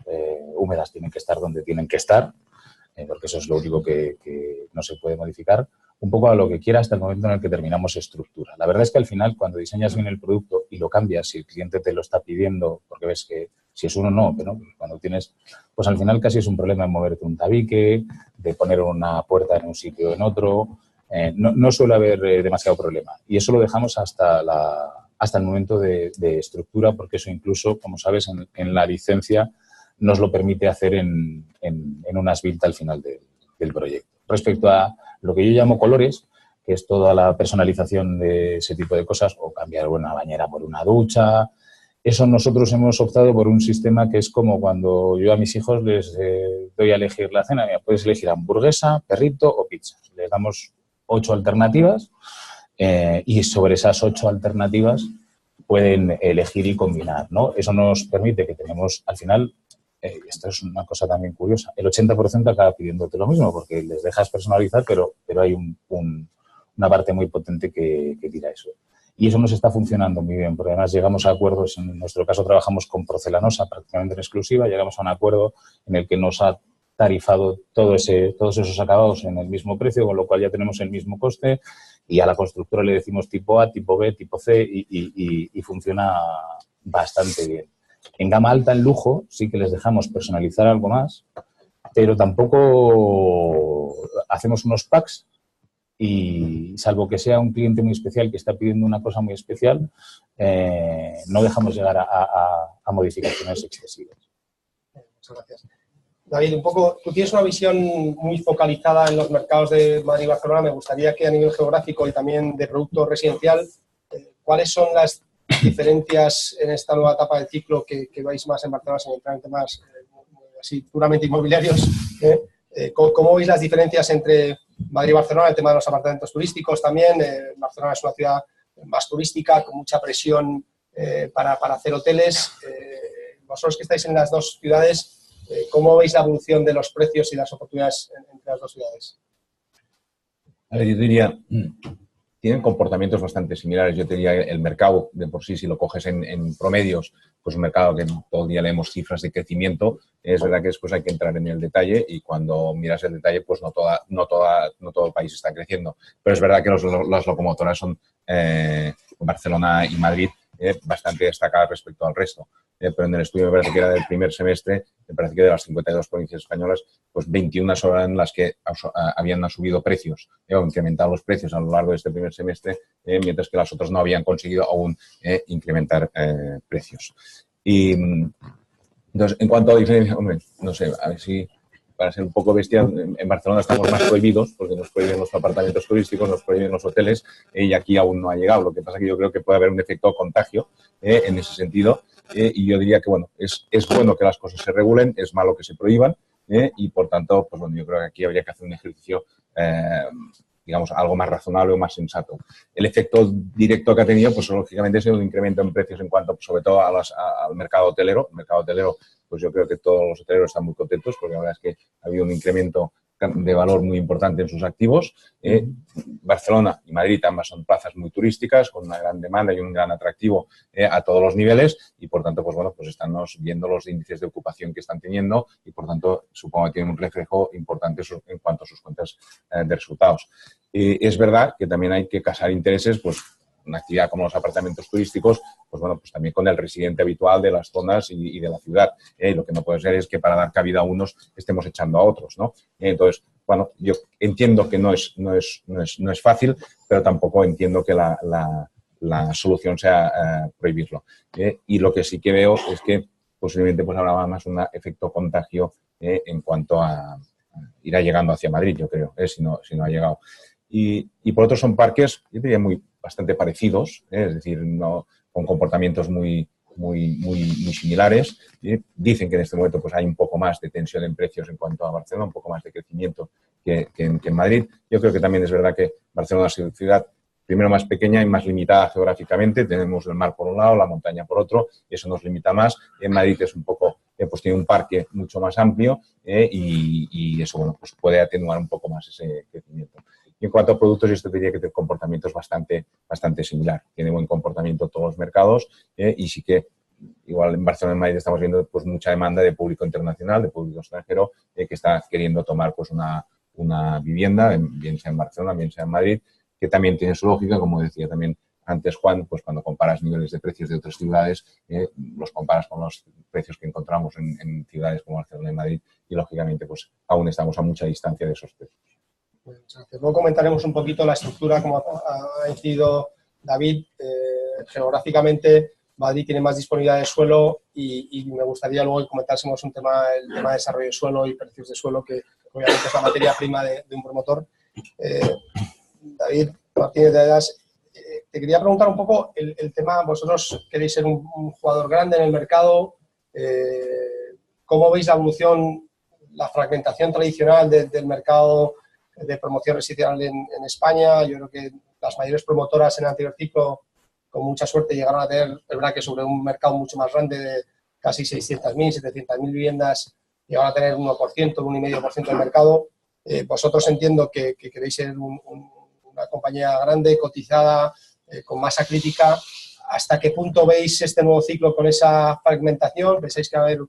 húmedas tienen que estar donde tienen que estar, porque eso es lo único que no se puede modificar, un poco a lo que quiera hasta el momento en el que terminamos estructura. La verdad es que al final, cuando diseñas bien el producto y lo cambias, si el cliente te lo está pidiendo, porque ves que si es uno no, pero cuando tienes, pues al final casi es un problema de moverte un tabique, de poner una puerta en un sitio o en otro. No suele haber demasiado problema. Y eso lo dejamos hasta el momento de estructura, porque eso incluso, como sabes, en la licencia nos lo permite hacer en unas build al final del proyecto. Respecto a lo que yo llamo colores, que es toda la personalización de ese tipo de cosas, o cambiar una bañera por una ducha, eso nosotros hemos optado por un sistema que es como cuando yo a mis hijos les doy a elegir la cena. Mira, puedes elegir hamburguesa, perrito o pizza. Les damos 8 alternativas y sobre esas 8 alternativas pueden elegir y combinar, ¿no? Eso nos permite que tenemos, al final, esto es una cosa también curiosa, el 80% acaba pidiéndote lo mismo porque les dejas personalizar, pero hay una parte muy potente que tira eso. Y eso nos está funcionando muy bien, porque además llegamos a acuerdos, en nuestro caso trabajamos con Porcelanosa prácticamente en exclusiva, llegamos a un acuerdo en el que nos ha tarifado todos esos acabados en el mismo precio, con lo cual ya tenemos el mismo coste y a la constructora le decimos tipo A, tipo B, tipo C y funciona bastante bien. En gama alta, en lujo, sí que les dejamos personalizar algo más, pero tampoco hacemos unos packs y salvo que sea un cliente muy especial que está pidiendo una cosa muy especial, no dejamos llegar a modificaciones excesivas. Muchas gracias. David, un poco, tú tienes una visión muy focalizada en los mercados de Madrid y Barcelona. Me gustaría que a nivel geográfico y también de producto residencial, ¿cuáles son las diferencias en esta nueva etapa del ciclo que vais más en Barcelona, sin entrar en temas así puramente inmobiliarios? ¿Cómo veis las diferencias entre Madrid y Barcelona? El tema de los apartamentos turísticos también. Barcelona es una ciudad más turística, con mucha presión para hacer hoteles. Vosotros que estáis en las dos ciudades, ¿cómo veis la evolución de los precios y las oportunidades entre las dos ciudades? A ver, yo diría, tienen comportamientos bastante similares. Yo te diría el mercado de por sí, si lo coges en promedios, pues un mercado que todo el día leemos cifras de crecimiento. Es verdad que después hay que entrar en el detalle y cuando miras el detalle, pues no todo el país está creciendo. Pero es verdad que las locomotoras son Barcelona y Madrid bastante destacadas respecto al resto. Pero en el estudio me parece que era del primer semestre, me parece que de las 52 provincias españolas, pues 21 eran las que habían subido precios o incrementado los precios a lo largo de este primer semestre, mientras que las otras no habían conseguido aún incrementar precios. Y entonces, en cuanto a diferencia, hombre, no sé, a ver si para ser un poco bestia, en Barcelona estamos más prohibidos porque nos prohíben los apartamentos turísticos, nos prohíben los hoteles y aquí aún no ha llegado. Lo que pasa es que yo creo que puede haber un efecto contagio en ese sentido y yo diría que, bueno, es bueno que las cosas se regulen, es malo que se prohíban y, por tanto, pues bueno, yo creo que aquí habría que hacer un ejercicio digamos, algo más razonable o más sensato. El efecto directo que ha tenido, pues lógicamente, ha sido un incremento en precios en cuanto, sobre todo, al mercado hotelero. El mercado hotelero, pues yo creo que todos los hoteleros están muy contentos porque la verdad es que ha habido un incremento de valor muy importante en sus activos. Barcelona y Madrid ambas son plazas muy turísticas, con una gran demanda y un gran atractivo a todos los niveles y, por tanto, pues bueno, pues estamos viendo los índices de ocupación que están teniendo y, por tanto, supongo que tienen un reflejo importante en cuanto a sus cuentas de resultados. Es verdad que también hay que casar intereses, pues una actividad como los apartamentos turísticos, pues bueno, pues también con el residente habitual de las zonas y de la ciudad. Lo que no puede ser es que para dar cabida a unos estemos echando a otros, ¿no? Entonces, bueno, yo entiendo que no es fácil, pero tampoco entiendo que la solución sea prohibirlo. Y lo que sí que veo es que posiblemente pues habrá más un efecto contagio en cuanto a irá llegando hacia Madrid, yo creo, si no ha llegado. Y por otro son parques, yo diría, bastante parecidos, es decir, no, con comportamientos muy similares. Dicen que en este momento pues hay un poco más de tensión en precios en cuanto a Barcelona, un poco más de crecimiento que en Madrid. Yo creo que también es verdad que Barcelona es una ciudad primero más pequeña y más limitada geográficamente. Tenemos el mar por un lado, la montaña por otro, y eso nos limita más. En Madrid es un poco, pues tiene un parque mucho más amplio y eso, bueno, pues puede atenuar un poco más ese crecimiento. Y en cuanto a productos, esto diría que el comportamiento es bastante similar. Tiene buen comportamiento todos los mercados y sí que igual en Barcelona y en Madrid estamos viendo pues mucha demanda de público internacional, de público extranjero que está queriendo tomar pues una vivienda, bien sea en Barcelona, bien sea en Madrid, que también tiene su lógica, como decía también antes Juan, pues cuando comparas niveles de precios de otras ciudades, los comparas con los precios que encontramos en ciudades como Barcelona y Madrid y lógicamente pues aún estamos a mucha distancia de esos precios. Luego comentaremos un poquito la estructura, como ha incidido David. Geográficamente, Madrid tiene más disponibilidad de suelo y me gustaría luego que comentásemos el tema de desarrollo de suelo y precios de suelo, que obviamente es la materia prima de un promotor. David Martínez de Adas, te quería preguntar un poco el tema, vosotros queréis ser un jugador grande en el mercado, ¿cómo veis la evolución, la fragmentación tradicional del mercado de promoción residencial en España? Yo creo que las mayores promotoras en el anterior ciclo, con mucha suerte, llegaron a tener el braque sobre un mercado mucho más grande de casi 600.000, 700.000 viviendas, llegaron a tener 1%, 1,5% del mercado. Vosotros entiendo que queréis ser una compañía grande, cotizada, con masa crítica. ¿Hasta qué punto veis este nuevo ciclo con esa fragmentación? ¿Pensáis que va a haber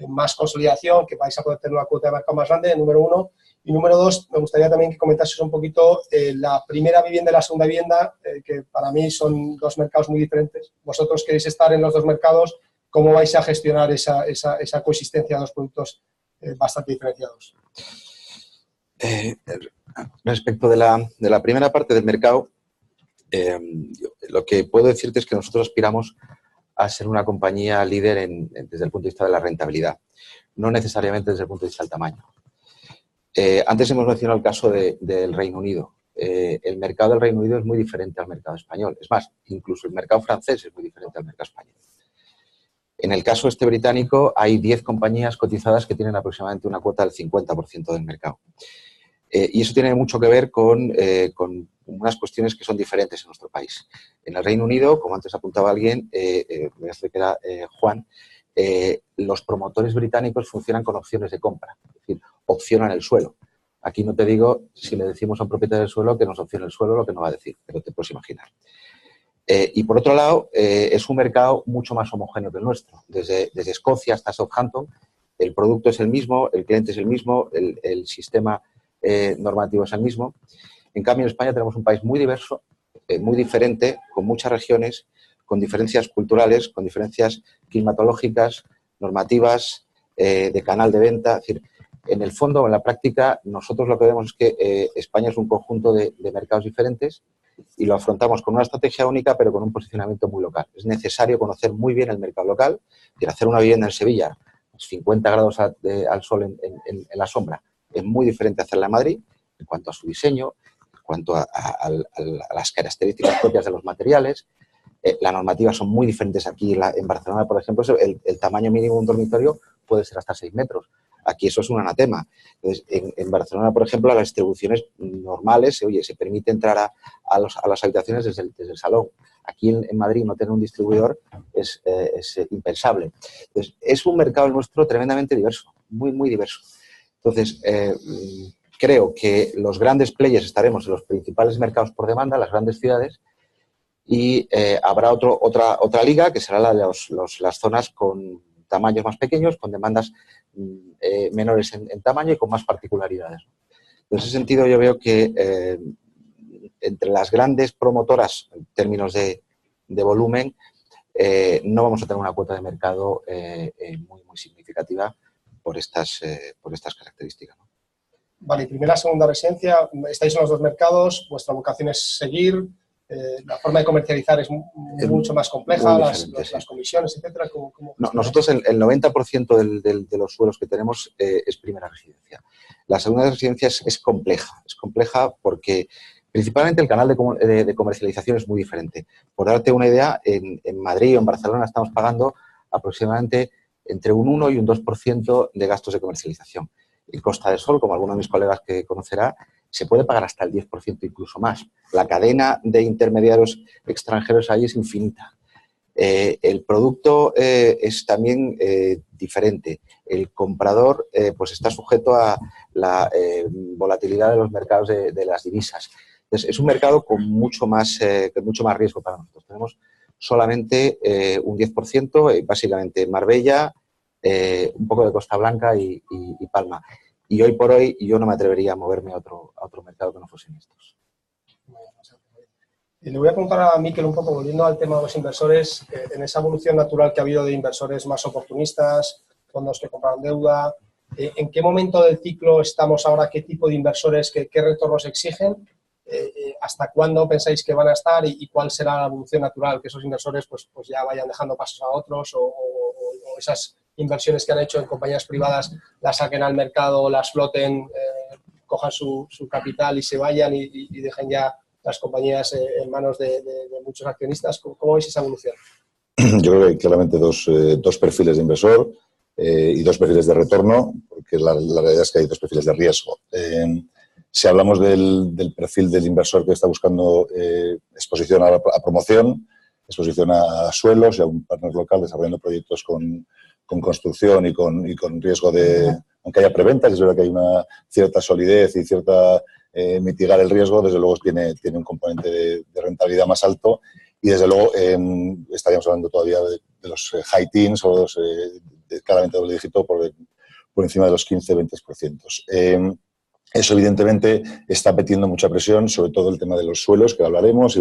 más consolidación, que vais a poder tener una cuota de mercado más grande, número uno? Y número dos, me gustaría también que comentases un poquito la primera vivienda y la segunda vivienda, que para mí son dos mercados muy diferentes. Vosotros queréis estar en los dos mercados, ¿cómo vais a gestionar esa coexistencia de dos productos bastante diferenciados? Respecto de la primera parte del mercado, lo que puedo decirte es que nosotros aspiramos a ser una compañía líder desde el punto de vista de la rentabilidad, no necesariamente desde el punto de vista del tamaño. Antes hemos mencionado el caso del Reino Unido. El mercado del Reino Unido es muy diferente al mercado español. Es más, incluso el mercado francés es muy diferente al mercado español. En el caso británico hay 10 compañías cotizadas que tienen aproximadamente una cuota del 50% del mercado. Y eso tiene mucho que ver con unas cuestiones que son diferentes en nuestro país. En el Reino Unido, como antes apuntaba alguien, me parece que era Juan, los promotores británicos funcionan con opciones de compra, es decir, opcionan el suelo. Aquí no te digo, si le decimos a un propietario del suelo que nos opcione el suelo, lo que nos va a decir, pero te puedes imaginar. Y por otro lado, es un mercado mucho más homogéneo que el nuestro. Desde Escocia hasta Southampton, el producto es el mismo, el cliente es el mismo, el sistema normativo es el mismo. En cambio, en España tenemos un país muy diverso, muy diferente, con muchas regiones, con diferencias culturales, con diferencias climatológicas, normativas, de canal de venta. Es decir, en el fondo, en la práctica, nosotros lo que vemos es que España es un conjunto de mercados diferentes y lo afrontamos con una estrategia única, pero con un posicionamiento muy local. Es necesario conocer muy bien el mercado local, es decir, hacer una vivienda en Sevilla, 50 grados al sol en la sombra, es muy diferente a hacerla en Madrid en cuanto a su diseño, en cuanto a las características propias de los materiales. Las normativas son muy diferentes aquí. En Barcelona, por ejemplo, el tamaño mínimo de un dormitorio puede ser hasta 6 metros. aquí eso es un anatema. Entonces, en Barcelona, por ejemplo, a las distribuciones normales, oye, se permite entrar a las habitaciones desde el salón. Aquí en Madrid no tener un distribuidor es impensable. Entonces, es un mercado nuestro tremendamente diverso, muy, muy diverso. Entonces, creo que los grandes players estaremos en los principales mercados por demanda, las grandes ciudades, y habrá otra liga que será la de las zonas con tamaños más pequeños, con demandas menores en tamaño y con más particularidades. En ese sentido, yo veo que entre las grandes promotoras, en términos de volumen, no vamos a tener una cuota de mercado muy, muy significativa por estas características, ¿no? Vale, primera, segunda residencia, estáis en los dos mercados, vuestra vocación es seguir, la forma de comercializar es mucho más compleja, las comisiones, etcétera. No, nosotros el 90% de los suelos que tenemos es primera residencia. La segunda residencia es compleja porque principalmente el canal de comercialización es muy diferente. Por darte una idea, en Madrid o en Barcelona estamos pagando aproximadamente entre un 1 y un 2% de gastos de comercialización. En Costa del Sol, como alguno de mis colegas que conocerá, se puede pagar hasta el 10%, incluso más. La cadena de intermediarios extranjeros ahí es infinita. El producto es también diferente. El comprador pues está sujeto a la volatilidad de los mercados de las divisas. Entonces, es un mercado con mucho más riesgo para nosotros. Tenemos solamente un 10%, básicamente Marbella, un poco de Costa Blanca y Palma. Y hoy por hoy yo no me atrevería a moverme a otro mercado que no fuesen estos. Y le voy a preguntar a Miquel un poco, volviendo al tema de los inversores, en esa evolución natural que ha habido de inversores más oportunistas, fondos que compraron deuda, ¿en qué momento del ciclo estamos ahora? ¿Qué tipo de inversores, qué retornos exigen? ¿Hasta cuándo pensáis que van a estar y cuál será la evolución natural? Que esos inversores pues ya vayan dejando pasos a otros o esas inversiones que han hecho en compañías privadas las saquen al mercado, las floten, cojan su capital y se vayan y dejen ya las compañías en manos de muchos accionistas. ¿Cómo veis esa evolución? Yo creo que hay claramente dos perfiles de inversor y dos perfiles de retorno, porque la realidad es que hay dos perfiles de riesgo. Si hablamos del perfil del inversor que está buscando exposición a promoción, exposición a suelos y a un partner local desarrollando proyectos con construcción y con riesgo de, aunque haya preventas, es verdad que hay una cierta solidez y cierta mitigar el riesgo, desde luego tiene un componente de rentabilidad más alto y desde luego estaríamos hablando todavía de los high teens o los claramente doble dígito por encima de los 15-20%. Eso evidentemente está metiendo mucha presión, sobre todo el tema de los suelos, que hablaremos, y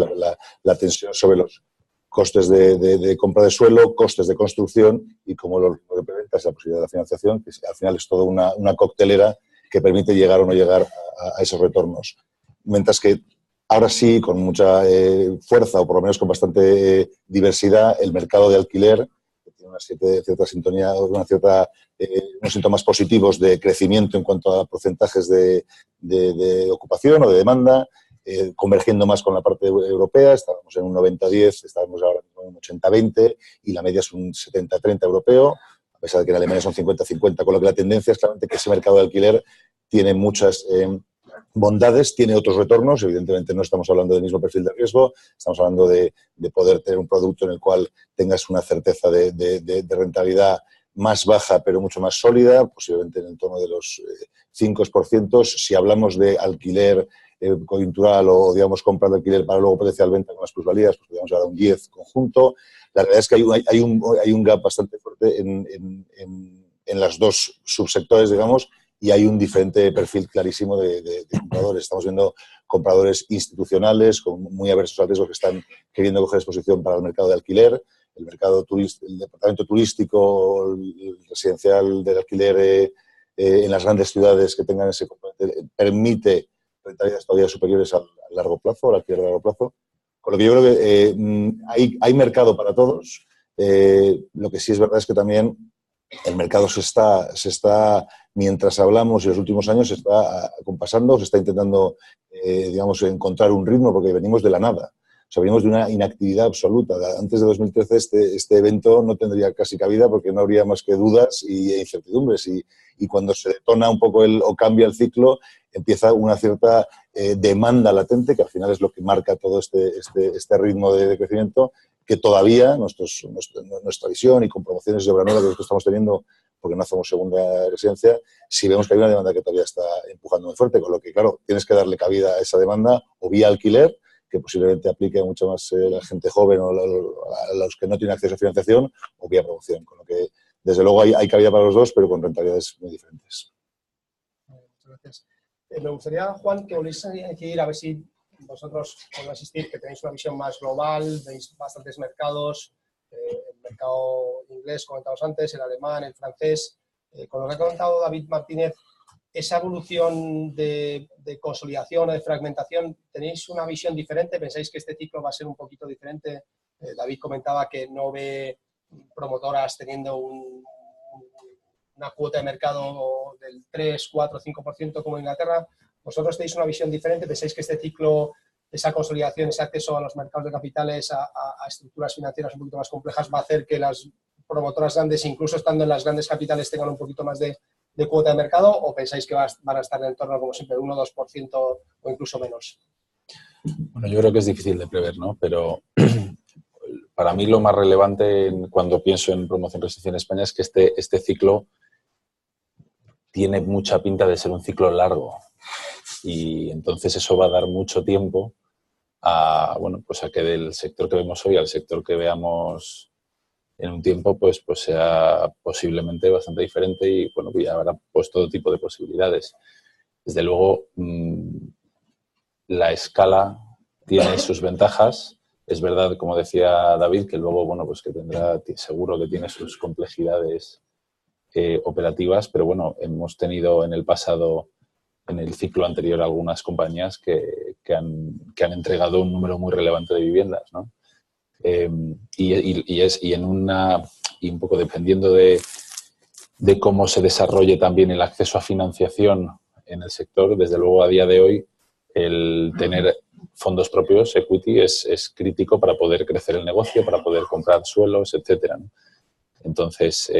la tensión sobre los costes de compra de suelo, costes de construcción y como lo de preventas, la posibilidad de la financiación, que al final es toda una coctelera que permite llegar o no llegar a esos retornos. Mientras que ahora sí, con mucha fuerza o por lo menos con bastante diversidad, el mercado de alquiler tiene una cierta sintonía, unos síntomas positivos de crecimiento en cuanto a porcentajes de ocupación o de demanda, convergiendo más con la parte europea. Estábamos en un 90-10, estábamos ahora en un 80-20 y la media es un 70-30 europeo, a pesar de que en Alemania son 50-50, con lo que la tendencia es claramente que ese mercado de alquiler tiene muchas bondades, tiene otros retornos. Evidentemente no estamos hablando del mismo perfil de riesgo, estamos hablando de poder tener un producto en el cual tengas una certeza de rentabilidad más baja pero mucho más sólida, posiblemente en el torno de los 5%. Si hablamos de alquiler coyuntural o, digamos, compra de alquiler para luego potencial venta con las plusvalías, pues podríamos hablar de un 10 conjunto. La realidad es que hay un gap bastante fuerte en los dos subsectores, digamos, y hay un diferente perfil clarísimo de compradores. Estamos viendo compradores institucionales muy aversos al riesgo que están queriendo coger exposición para el mercado de alquiler. El departamento turístico, el residencial del alquiler en las grandes ciudades que tengan ese componente permite rentabilidades todavía superiores al largo plazo, al alquiler de largo plazo. Con lo que yo creo que hay mercado para todos. Lo que sí es verdad es que también el mercado se está, mientras hablamos y los últimos años, se está acompasando, se está intentando, digamos, encontrar un ritmo porque venimos de la nada. O sea, venimos de una inactividad absoluta. Antes de 2013 este evento no tendría casi cabida porque no habría más que dudas e incertidumbres. Y cuando se detona un poco o cambia el ciclo, empieza una cierta demanda latente, que al final es lo que marca todo este ritmo de crecimiento, que todavía nuestra visión y con promociones de obra nueva que nosotros estamos teniendo, porque no hacemos segunda residencia, si vemos que hay una demanda que todavía está empujando muy fuerte, con lo que, claro, tienes que darle cabida a esa demanda o vía alquiler, que posiblemente aplique mucho más la gente joven o a los que no tienen acceso a financiación, o vía promoción. Con lo que, desde luego, hay cabida para los dos, pero con rentabilidades muy diferentes. Muchas gracias. Me gustaría, Juan, que volvierais a incidir, a ver si vosotros podéis asistir, que tenéis una visión más global, veis bastantes mercados, el mercado inglés, comentábamos antes, el alemán, el francés. Con lo que ha comentado David Martínez, esa evolución de consolidación o de fragmentación, ¿tenéis una visión diferente? ¿Pensáis que este ciclo va a ser un poquito diferente? David comentaba que no ve promotoras teniendo una cuota de mercado del 3, 4, 5% como Inglaterra. ¿Vosotros tenéis una visión diferente? ¿Pensáis que este ciclo, esa consolidación, ese acceso a los mercados de capitales, a estructuras financieras un poquito más complejas, va a hacer que las promotoras grandes, incluso estando en las grandes capitales, tengan un poquito más de cuota de mercado, o pensáis que van a estar en torno, como siempre, 1 o 2% o incluso menos? Bueno, yo creo que es difícil de prever, ¿no? Pero para mí lo más relevante cuando pienso en promoción residencial en España es que este ciclo tiene mucha pinta de ser un ciclo largo, y entonces eso va a dar mucho tiempo a que del sector que vemos hoy al sector que veamos en un tiempo pues sea posiblemente bastante diferente, y bueno, ya habrá pues todo tipo de posibilidades. Desde luego, la escala tiene sus ventajas. Es verdad, como decía David, que luego, bueno, pues que seguro que tiene sus complejidades operativas, pero bueno, hemos tenido en el pasado, en el ciclo anterior, algunas compañías que han entregado un número muy relevante de viviendas, ¿no? Y un poco dependiendo de cómo se desarrolle también el acceso a financiación en el sector, desde luego a día de hoy el tener fondos propios, equity, es crítico para poder crecer el negocio, para poder comprar suelos, etcétera, ¿no? Entonces,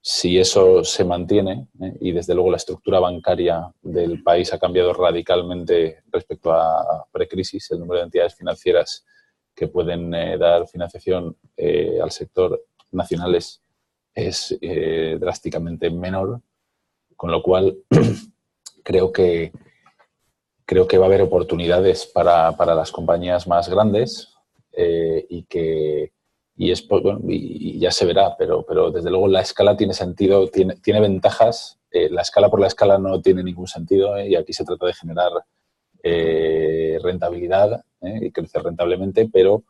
si eso se mantiene, y desde luego la estructura bancaria del país ha cambiado radicalmente respecto a precrisis, el número de entidades financieras que pueden dar financiación al sector nacionales es drásticamente menor, con lo cual creo que va a haber oportunidades para las compañías más grandes, y ya se verá, pero desde luego la escala tiene sentido, tiene ventajas. La escala por la escala no tiene ningún sentido, y aquí se trata de generar rentabilidad y crecer rentablemente, pero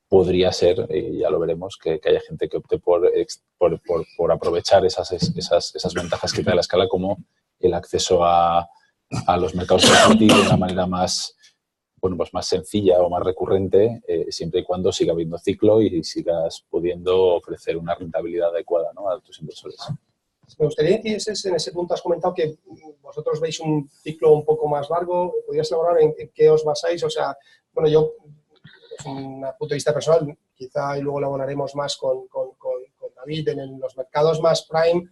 podría ser, ya lo veremos, que haya gente que opte por aprovechar esas ventajas que trae la escala, como el acceso a los mercados de una manera más sencilla o más recurrente, siempre y cuando siga habiendo ciclo y sigas pudiendo ofrecer una rentabilidad adecuada, ¿no?, a tus inversores. Me gustaría incidir en ese punto. Has comentado que vosotros veis un ciclo un poco más largo. ¿Podrías elaborar en qué os basáis? O sea, bueno, yo, desde un punto de vista personal, quizá y luego elaboraremos más con David, en los mercados más prime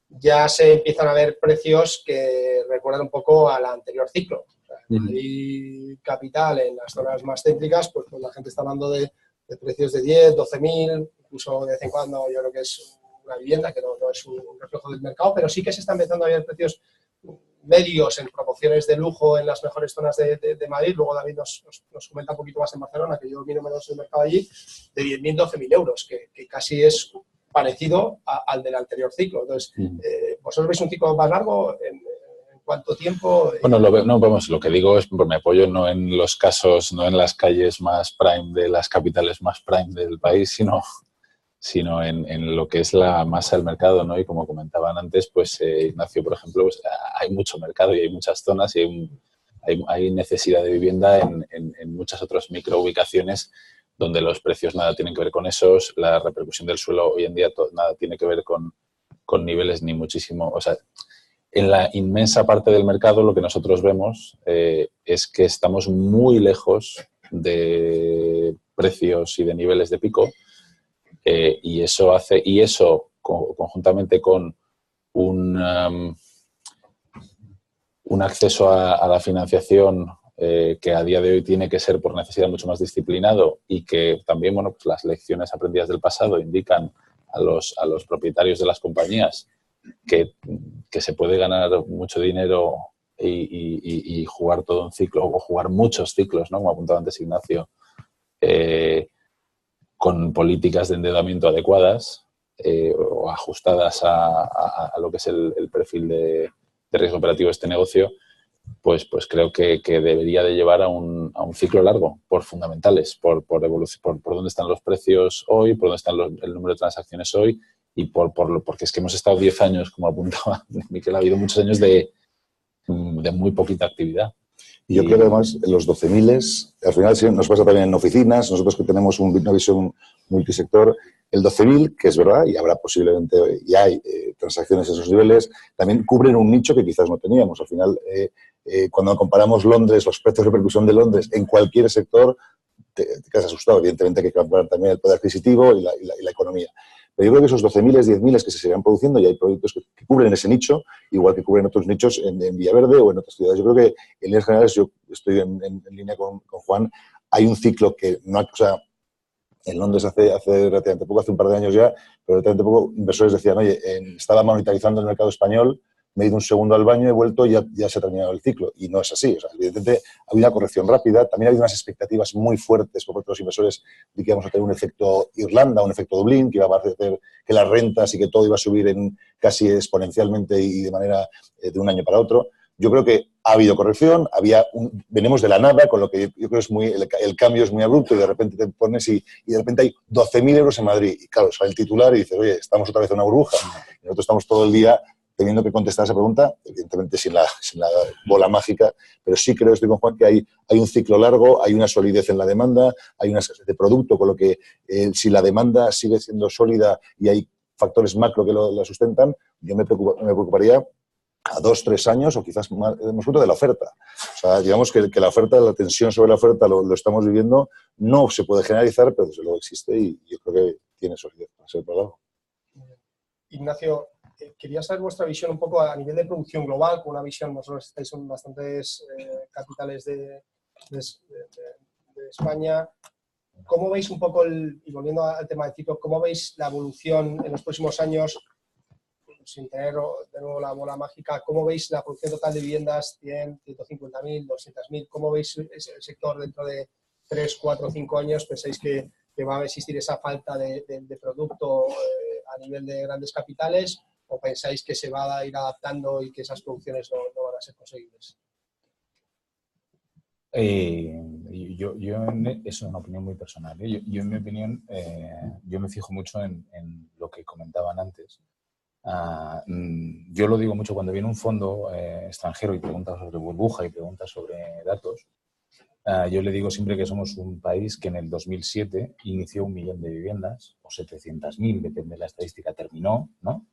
ya se empiezan a ver precios que recuerdan un poco al anterior ciclo. O sea, hay capital en las zonas más céntricas, pues la gente está hablando de precios de 10, 12.000, incluso de vez en cuando yo creo que es una vivienda, que no es un reflejo del mercado, pero sí que se están empezando a ver precios medios en promociones de lujo en las mejores zonas de Madrid. Luego David nos comenta un poquito más en Barcelona, que yo miro menos el mercado allí, de 10.000, 12.000 euros, que casi es parecido al del anterior ciclo. Entonces, ¿vosotros veis un ciclo más largo? ¿En cuánto tiempo? Bueno, lo que digo es, me apoyo no en los casos, no en las calles más prime de las capitales más prime del país, sino en lo que es la masa del mercado, ¿no? Y como comentaban antes, pues Ignacio, por ejemplo, pues, hay mucho mercado y hay muchas zonas y hay necesidad de vivienda en muchas otras microubicaciones donde los precios nada tienen que ver con esos, la repercusión del suelo hoy en día nada tiene que ver con niveles ni muchísimo. O sea, en la inmensa parte del mercado lo que nosotros vemos es que estamos muy lejos de precios y de niveles de pico, y eso conjuntamente con un acceso a la financiación que a día de hoy tiene que ser por necesidad mucho más disciplinado, y que también, bueno, pues las lecciones aprendidas del pasado indican a los propietarios de las compañías que se puede ganar mucho dinero y jugar todo un ciclo, o jugar muchos ciclos, ¿no? Como apuntaba antes Ignacio, con políticas de endeudamiento adecuadas o ajustadas a lo que es el perfil de riesgo operativo de este negocio, pues creo que debería de llevar a un ciclo largo por fundamentales, por evolución, por dónde están los precios hoy, por dónde están el número de transacciones hoy, y porque es que hemos estado 10 años, como apuntaba Miquel, ha habido muchos años de muy poquita actividad. Y yo creo que además los 12.000, al final sí, nos pasa también en oficinas, nosotros que tenemos una visión multisector, el 12.000, que es verdad, y habrá posiblemente, y hay transacciones a esos niveles, también cubren un nicho que quizás no teníamos. Al final, cuando comparamos Londres, los precios de repercusión de Londres en cualquier sector, te quedas asustado. Evidentemente hay que comparar también el poder adquisitivo y la economía. Pero yo creo que esos 12.000, 10.000 que se seguirán produciendo, y hay productos que cubren ese nicho, igual que cubren otros nichos en Villaverde o en otras ciudades. Yo creo que en líneas generales, yo estoy en línea con Juan, hay un ciclo que no, o sea, en Londres hace relativamente poco, hace un par de años ya, pero relativamente poco, inversores decían, oye, estaba monitorizando el mercado español, me he ido un segundo al baño, he vuelto y ya se ha terminado el ciclo. Y no es así. O sea, evidentemente, ha habido una corrección rápida. También ha habido unas expectativas muy fuertes por parte de los inversores de que íbamos a tener un efecto Irlanda, un efecto Dublín, que iba a aparecer que las rentas y que todo iba a subir casi exponencialmente y de manera de un año para otro. Yo creo que ha habido corrección, venimos de la nada, con lo que yo creo que el cambio es muy abrupto, y de repente te pones y de repente hay 12.000 euros en Madrid. Y claro, sale el titular y dices, oye, estamos otra vez en una burbuja. Y nosotros estamos todo el día teniendo que contestar esa pregunta, evidentemente sin la bola mágica, pero sí creo, estoy con Juan, que hay un ciclo largo, hay una solidez en la demanda, hay una escasez de producto, con lo que si la demanda sigue siendo sólida y hay factores macro que la sustentan, yo me preocuparía a 2, 3 años o quizás más de la oferta. O sea, digamos que la oferta, la tensión sobre la oferta lo estamos viviendo, no se puede generalizar, pero desde luego existe, y yo creo que tiene solidez para ser probado. Ignacio, quería saber vuestra visión un poco a nivel de producción global, con una visión, vosotros estáis en bastantes capitales de España. ¿Cómo veis un poco, y volviendo al tema del ciclo, cómo veis la evolución en los próximos años, sin tener de nuevo la bola mágica? ¿Cómo veis la producción total de viviendas, 100, 150.000, 200.000? ¿Cómo veis el sector dentro de 3, 4, 5 años? ¿Pensáis que va a existir esa falta de producto a nivel de grandes capitales? ¿O pensáis que se va a ir adaptando y que esas producciones no van a ser conseguibles? Eso es una opinión muy personal. Yo en mi opinión, yo me fijo mucho en lo que comentaban antes. Yo lo digo mucho cuando viene un fondo extranjero y pregunta sobre burbuja y pregunta sobre datos. Yo le digo siempre que somos un país que en el 2007 inició 1 millón de viviendas, o 700.000, depende de la estadística, terminó, ¿no?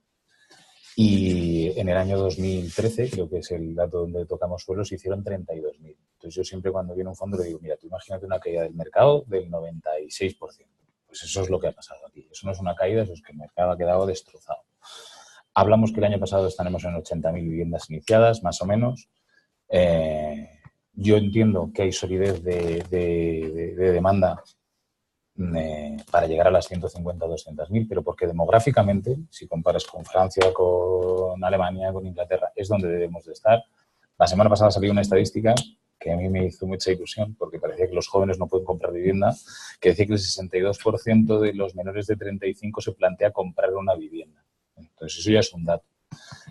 Y en el año 2013, creo que es el dato donde tocamos suelos, se hicieron 32.000. Entonces yo siempre cuando viene un fondo le digo, mira, tú imagínate una caída del mercado del 96%. Pues eso es lo que ha pasado aquí. Eso no es una caída, eso es que el mercado ha quedado destrozado. Hablamos que el año pasado estaremos en 80.000 viviendas iniciadas, más o menos. Yo entiendo que hay solidez de demanda para llegar a las 150 o 200.000, pero porque demográficamente, si comparas con Francia, con Alemania, con Inglaterra, es donde debemos de estar. La semana pasada salió una estadística que a mí me hizo mucha ilusión, porque parecía que los jóvenes no pueden comprar vivienda, que decía que el 62% de los menores de 35 se plantea comprar una vivienda. Entonces eso ya es un dato.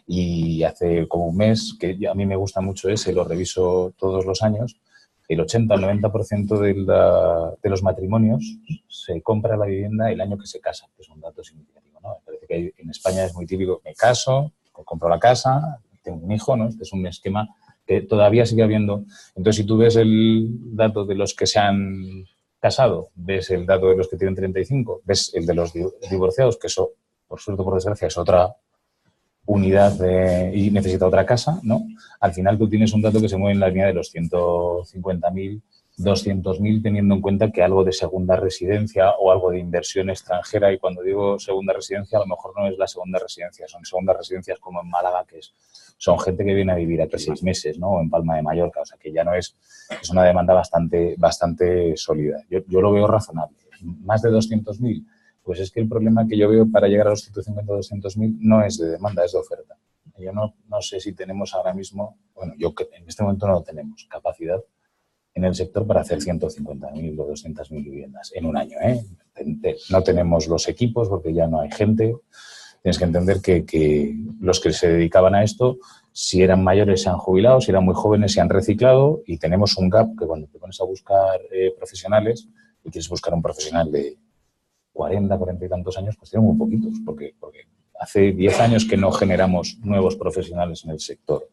Y hace como un mes, que a mí me gusta mucho lo reviso todos los años, el 80 o 90% de los matrimonios se compra la vivienda el año que se casa, que es un dato significativo, ¿no? Me parece que en España es muy típico, me caso, compro la casa, tengo un hijo, ¿no? Este es un esquema que todavía sigue habiendo. Entonces, si tú ves el dato de los que se han casado, ves el dato de los que tienen 35, ves el de los divorciados, que eso, por suerte o por desgracia, es otra unidad y necesita otra casa, ¿no? Al final tú tienes un dato que se mueve en la línea de los 150.000 200.000 teniendo en cuenta que algo de segunda residencia o algo de inversión extranjera, y cuando digo segunda residencia a lo mejor no es la segunda residencia, son segundas residencias como en Málaga, que son gente que viene a vivir aquí 6 meses, ¿no? O en Palma de Mallorca, o sea que ya no es una demanda bastante sólida. Yo lo veo razonable. Más de 200.000, pues es que el problema que yo veo para llegar a los 150 o 200.000 no es de demanda, es de oferta. Yo no sé si tenemos ahora mismo, bueno, yo en este momento no tenemos capacidad en el sector para hacer 150.000 o 200.000 viviendas en un año, ¿eh? No tenemos los equipos porque ya no hay gente. Tienes que entender que los que se dedicaban a esto, si eran mayores se han jubilado, si eran muy jóvenes se han reciclado, y tenemos un gap que cuando te pones a buscar profesionales y quieres buscar un profesional de 40 y tantos años, pues tienen muy poquitos, porque hace 10 años que no generamos nuevos profesionales en el sector.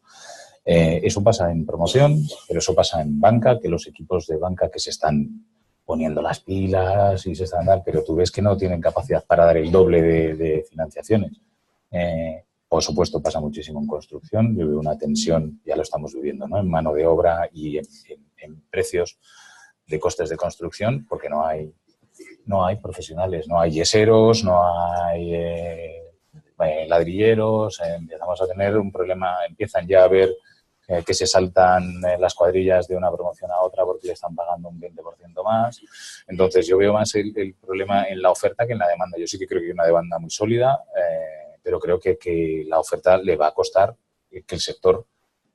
Eso pasa en promoción, pero eso pasa en banca, que los equipos de banca que se están poniendo las pilas y se están dando, pero tú ves que no tienen capacidad para dar el doble de financiaciones. Por supuesto, pasa muchísimo en construcción. Yo veo una tensión, ya lo estamos viviendo, ¿no? En mano de obra y en precios de costes de construcción, porque no hay profesionales, no hay yeseros, no hay ladrilleros. Empezamos a tener un problema, empiezan ya a ver que se saltan las cuadrillas de una promoción a otra porque le están pagando un 20% más. Entonces, yo veo más el problema en la oferta que en la demanda. Yo sí que creo que hay una demanda muy sólida, pero creo que la oferta le va a costar que el sector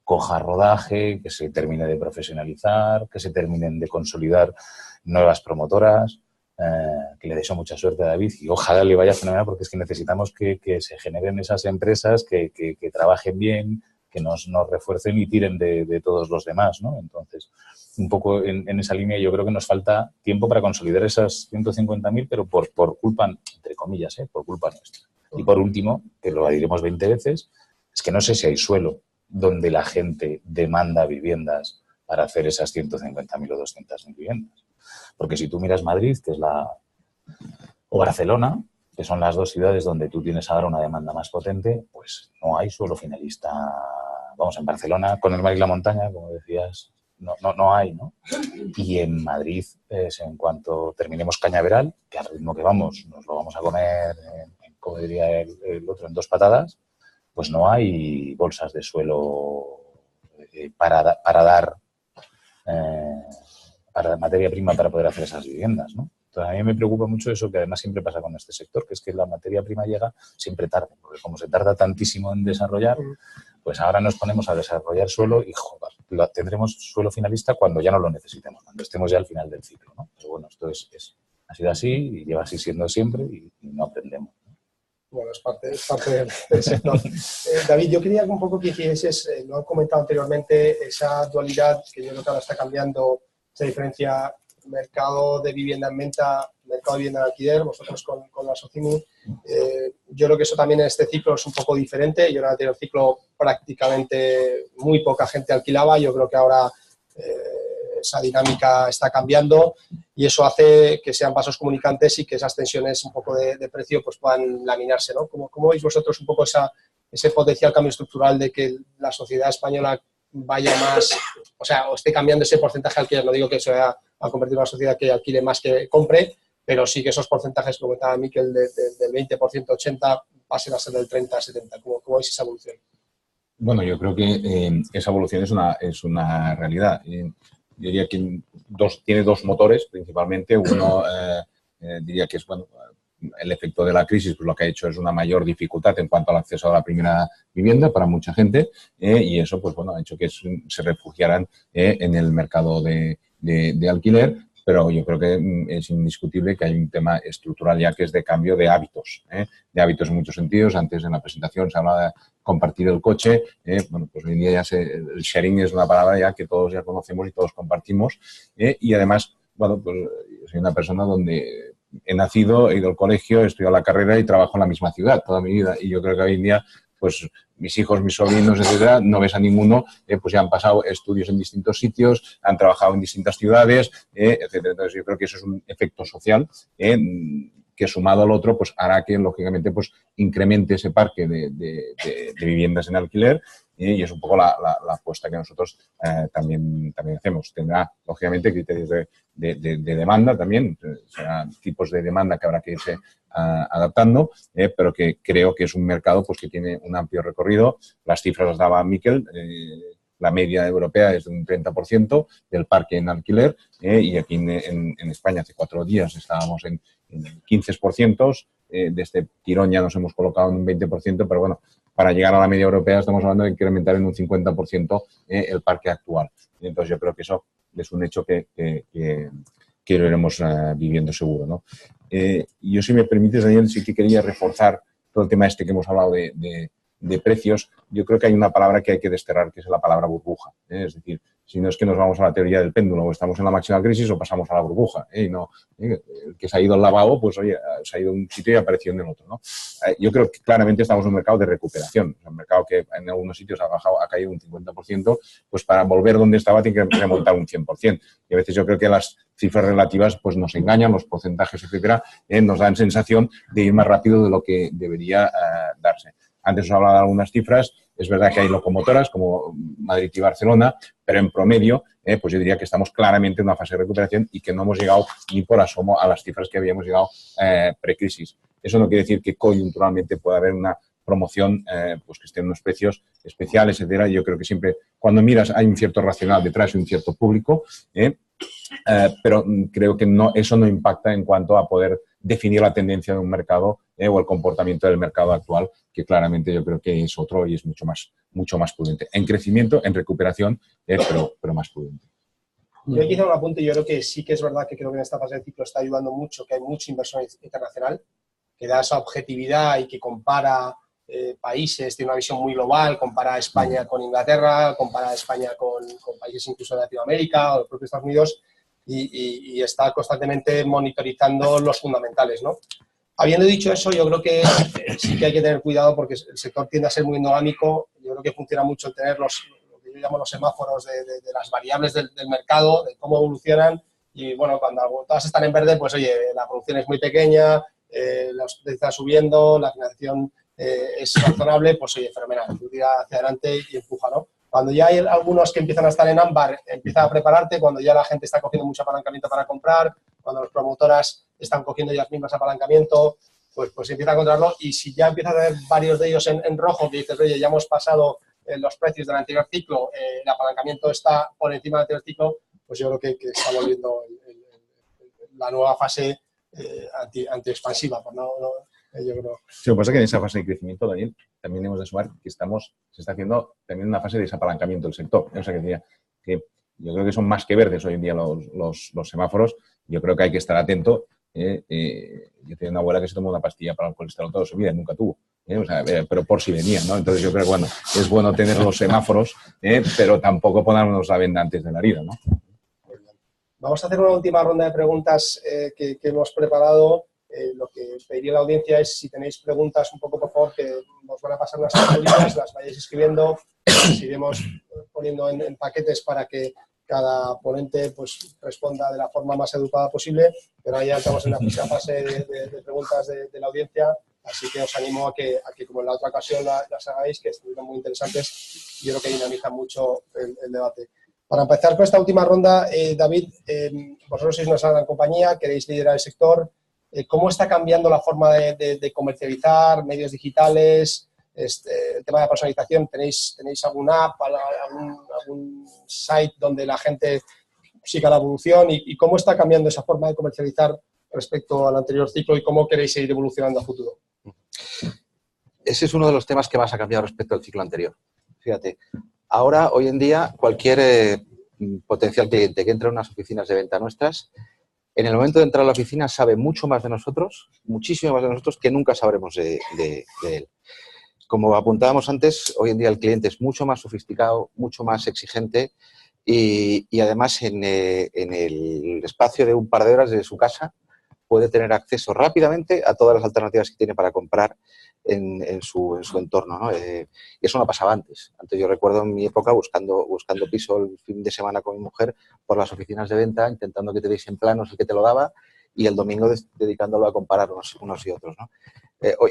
coja rodaje, que se termine de profesionalizar, que se terminen de consolidar nuevas promotoras. Que le deseo mucha suerte a David y ojalá le vaya fenomenal, porque es que necesitamos que se generen esas empresas que trabajen bien, que nos refuercen y tiren de todos los demás, ¿no? Entonces, un poco en esa línea yo creo que nos falta tiempo para consolidar esas 150.000, pero por culpa, entre comillas, por culpa nuestra. Y por último, que lo diremos 20 veces, es que no sé si hay suelo donde la gente demanda viviendas para hacer esas 150.000 o 200.000 viviendas. Porque si tú miras Madrid, que es o Barcelona, que son las dos ciudades donde tú tienes ahora una demanda más potente, pues no hay suelo finalista. Vamos, en Barcelona, con el mar y la montaña, como decías, no hay, ¿no? Y en Madrid, en cuanto terminemos Cañaveral, que al ritmo que vamos, nos lo vamos a comer, como diría el otro, en 2 patadas, pues no hay bolsas de suelo para dar materia prima para poder hacer esas viviendas, ¿no? Entonces, a mí me preocupa mucho eso, que además siempre pasa con este sector, que es que la materia prima llega siempre tarde, porque como se tarda tantísimo en desarrollar, pues ahora nos ponemos a desarrollar suelo y joder, tendremos suelo finalista cuando ya no lo necesitemos, cuando estemos ya al final del ciclo, ¿no? Pero bueno, esto ha sido así y lleva así siendo siempre y no aprendemos, ¿no? Bueno, es parte del sector. David, yo quería un poco que hicieses, lo he comentado anteriormente, esa dualidad que yo creo que ahora está cambiando, esa diferencia mercado de vivienda en venta, mercado de vivienda en alquiler, vosotros con la Socimi. Yo creo que eso también en este ciclo es un poco diferente. Yo en el anterior ciclo prácticamente muy poca gente alquilaba. Yo creo que ahora esa dinámica está cambiando y eso hace que sean vasos comunicantes y que esas tensiones un poco de precio pues puedan laminarse, ¿no? ¿Cómo veis vosotros un poco ese potencial cambio estructural de que la sociedad española vaya más, o sea, o esté cambiando ese porcentaje de alquiler? No digo que se vaya a convertir en una sociedad que alquile más que compre, pero sí que esos porcentajes, como comentaba Miquel, del 20%, 80%, pasen a ser del 30%, 70%. ¿Cómo veis esa evolución? Bueno, yo creo que esa evolución es una realidad. Yo diría que tiene 2 motores principalmente. Uno diría que es, bueno, el efecto de la crisis, pues lo que ha hecho es una mayor dificultad en cuanto al acceso a la primera vivienda para mucha gente, y eso, pues bueno, ha hecho que se refugiaran en el mercado de alquiler. Pero yo creo que es indiscutible que hay un tema estructural ya que es de cambio de hábitos en muchos sentidos. Antes en la presentación se hablaba de compartir el coche. Bueno, pues hoy en día el sharing es una palabra ya que todos ya conocemos y todos compartimos. Y además, bueno, pues yo soy una persona donde he nacido, he ido al colegio, he estudiado la carrera y trabajo en la misma ciudad toda mi vida. Y yo creo que hoy en día, pues mis hijos, mis sobrinos, etcétera, no ves a ninguno, pues ya han pasado estudios en distintos sitios, han trabajado en distintas ciudades, etcétera. Entonces yo creo que eso es un efecto social que sumado al otro, pues hará que lógicamente pues incremente ese parque de viviendas en alquiler y es un poco la apuesta que nosotros también hacemos. Tendrá, lógicamente, criterios de demanda también, serán tipos de demanda que habrá que irse adaptando, pero que creo que es un mercado pues, que tiene un amplio recorrido. Las cifras las daba Miquel, la media europea es de un 30% del parque en alquiler y aquí en España hace 4 días estábamos en 15%, de este tirón ya nos hemos colocado en un 20%, pero bueno, para llegar a la media europea estamos hablando de incrementar en un 50% el parque actual. Y entonces yo creo que eso es un hecho que lo iremos viviendo seguro, ¿no? Yo, si me permites, Daniel, sí que quería reforzar todo el tema este que hemos hablado de precios. Yo creo que hay una palabra que hay que desterrar, que es la palabra burbuja. Es decir, si no es que nos vamos a la teoría del péndulo, o estamos en la máxima crisis o pasamos a la burbuja. Y no, el que se ha ido al lavabo, pues oye, se ha ido a un sitio y ha aparecido en el otro, ¿no? Yo creo que claramente estamos en un mercado de recuperación. Un mercado que en algunos sitios ha caído un 50%, pues para volver donde estaba tiene que remontar un 100%. Y a veces yo creo que las cifras relativas pues nos engañan, los porcentajes, etcétera, nos dan sensación de ir más rápido de lo que debería darse. Antes os hablaba de algunas cifras, es verdad que hay locomotoras como Madrid y Barcelona, pero en promedio, pues yo diría que estamos claramente en una fase de recuperación y que no hemos llegado ni por asomo a las cifras que habíamos llegado precrisis. Eso no quiere decir que coyunturalmente pueda haber una promoción pues que esté en unos precios especiales, etcétera. Yo creo que siempre, cuando miras, hay un cierto racional detrás y un cierto público, pero creo que eso no impacta en cuanto a poder definir la tendencia de un mercado o el comportamiento del mercado actual, que claramente yo creo que es otro y es mucho más prudente. En crecimiento, en recuperación, pero más prudente. Yo quizá un apunte, yo creo que sí que es verdad que creo que en esta fase del ciclo está ayudando mucho, que hay mucha inversión internacional, que da esa objetividad y que compara países, tiene una visión muy global, compara España con Inglaterra, compara España con países incluso de Latinoamérica o los propios Estados Unidos y está constantemente monitorizando los fundamentales, ¿no? Habiendo dicho eso, yo creo que sí que hay que tener cuidado porque el sector tiende a ser muy endogámico. Yo creo que funciona mucho el tener lo que yo llamo los semáforos de las variables del mercado, de cómo evolucionan y, bueno, cuando todas están en verde, pues, oye, la producción es muy pequeña, los precios están subiendo, la financiación es razonable, pues, oye, fenomenal, tú tira hacia adelante y empuja, ¿no? Cuando ya hay algunos que empiezan a estar en ámbar, empieza a prepararte, cuando ya la gente está cogiendo mucho apalancamiento para comprar, cuando las promotoras están cogiendo ellas mismas apalancamiento, pues empieza a encontrarlo. Y si ya empieza a haber varios de ellos en rojo, que dices, oye, ya hemos pasado los precios del anterior ciclo, el apalancamiento está por encima del anterior ciclo, pues yo creo que está volviendo la nueva fase anti-expansiva. Pues yo creo. Sí, lo que pasa es que en esa fase de crecimiento, Daniel, también hemos de sumar que se está haciendo también una fase de desapalancamiento del sector. O sea, que decía que yo creo que son más que verdes hoy en día los semáforos. Yo creo que hay que estar atento. Yo tenía una abuela que se tomó una pastilla para el colesterol toda su vida y nunca tuvo. O sea, pero por si venía, ¿no? Entonces yo creo que, bueno, es bueno tener los semáforos, pero tampoco ponernos la venda antes de la herida, ¿no? Vamos a hacer una última ronda de preguntas que hemos preparado. Lo que pediría a la audiencia es, si tenéis preguntas, un poco, por favor, que nos van a pasar unas cartulinas, las vayáis escribiendo, las iremos poniendo en paquetes para que cada ponente pues responda de la forma más educada posible, pero ahí ya estamos en la primera fase de preguntas de la audiencia, así que os animo a que como en la otra ocasión las hagáis, que estuvieron muy interesantes y yo creo que dinamizan mucho el debate. Para empezar con esta última ronda, David, vosotros sois una gran compañía, queréis liderar el sector. ¿Cómo está cambiando la forma de comercializar, medios digitales, el tema de la personalización? ¿Tenéis algún app, algún site donde la gente siga la evolución? ¿Y cómo está cambiando esa forma de comercializar respecto al anterior ciclo y cómo queréis seguir evolucionando a futuro? Ese es uno de los temas que más ha cambiado respecto al ciclo anterior. Fíjate, ahora, hoy en día, cualquier potencial cliente que entre a unas oficinas de venta nuestras, en el momento de entrar a la oficina sabe mucho más de nosotros, muchísimo más de nosotros, que nunca sabremos de él. Como apuntábamos antes, hoy en día el cliente es mucho más sofisticado, mucho más exigente y además en el espacio de un par de horas de su casa puede tener acceso rápidamente a todas las alternativas que tiene para comprar en su entorno, ¿no? Y eso no pasaba antes. Antes yo recuerdo en mi época buscando piso el fin de semana con mi mujer por las oficinas de venta, intentando que te diesen planos el que te lo daba y el domingo dedicándolo a comparar unos y otros, ¿no?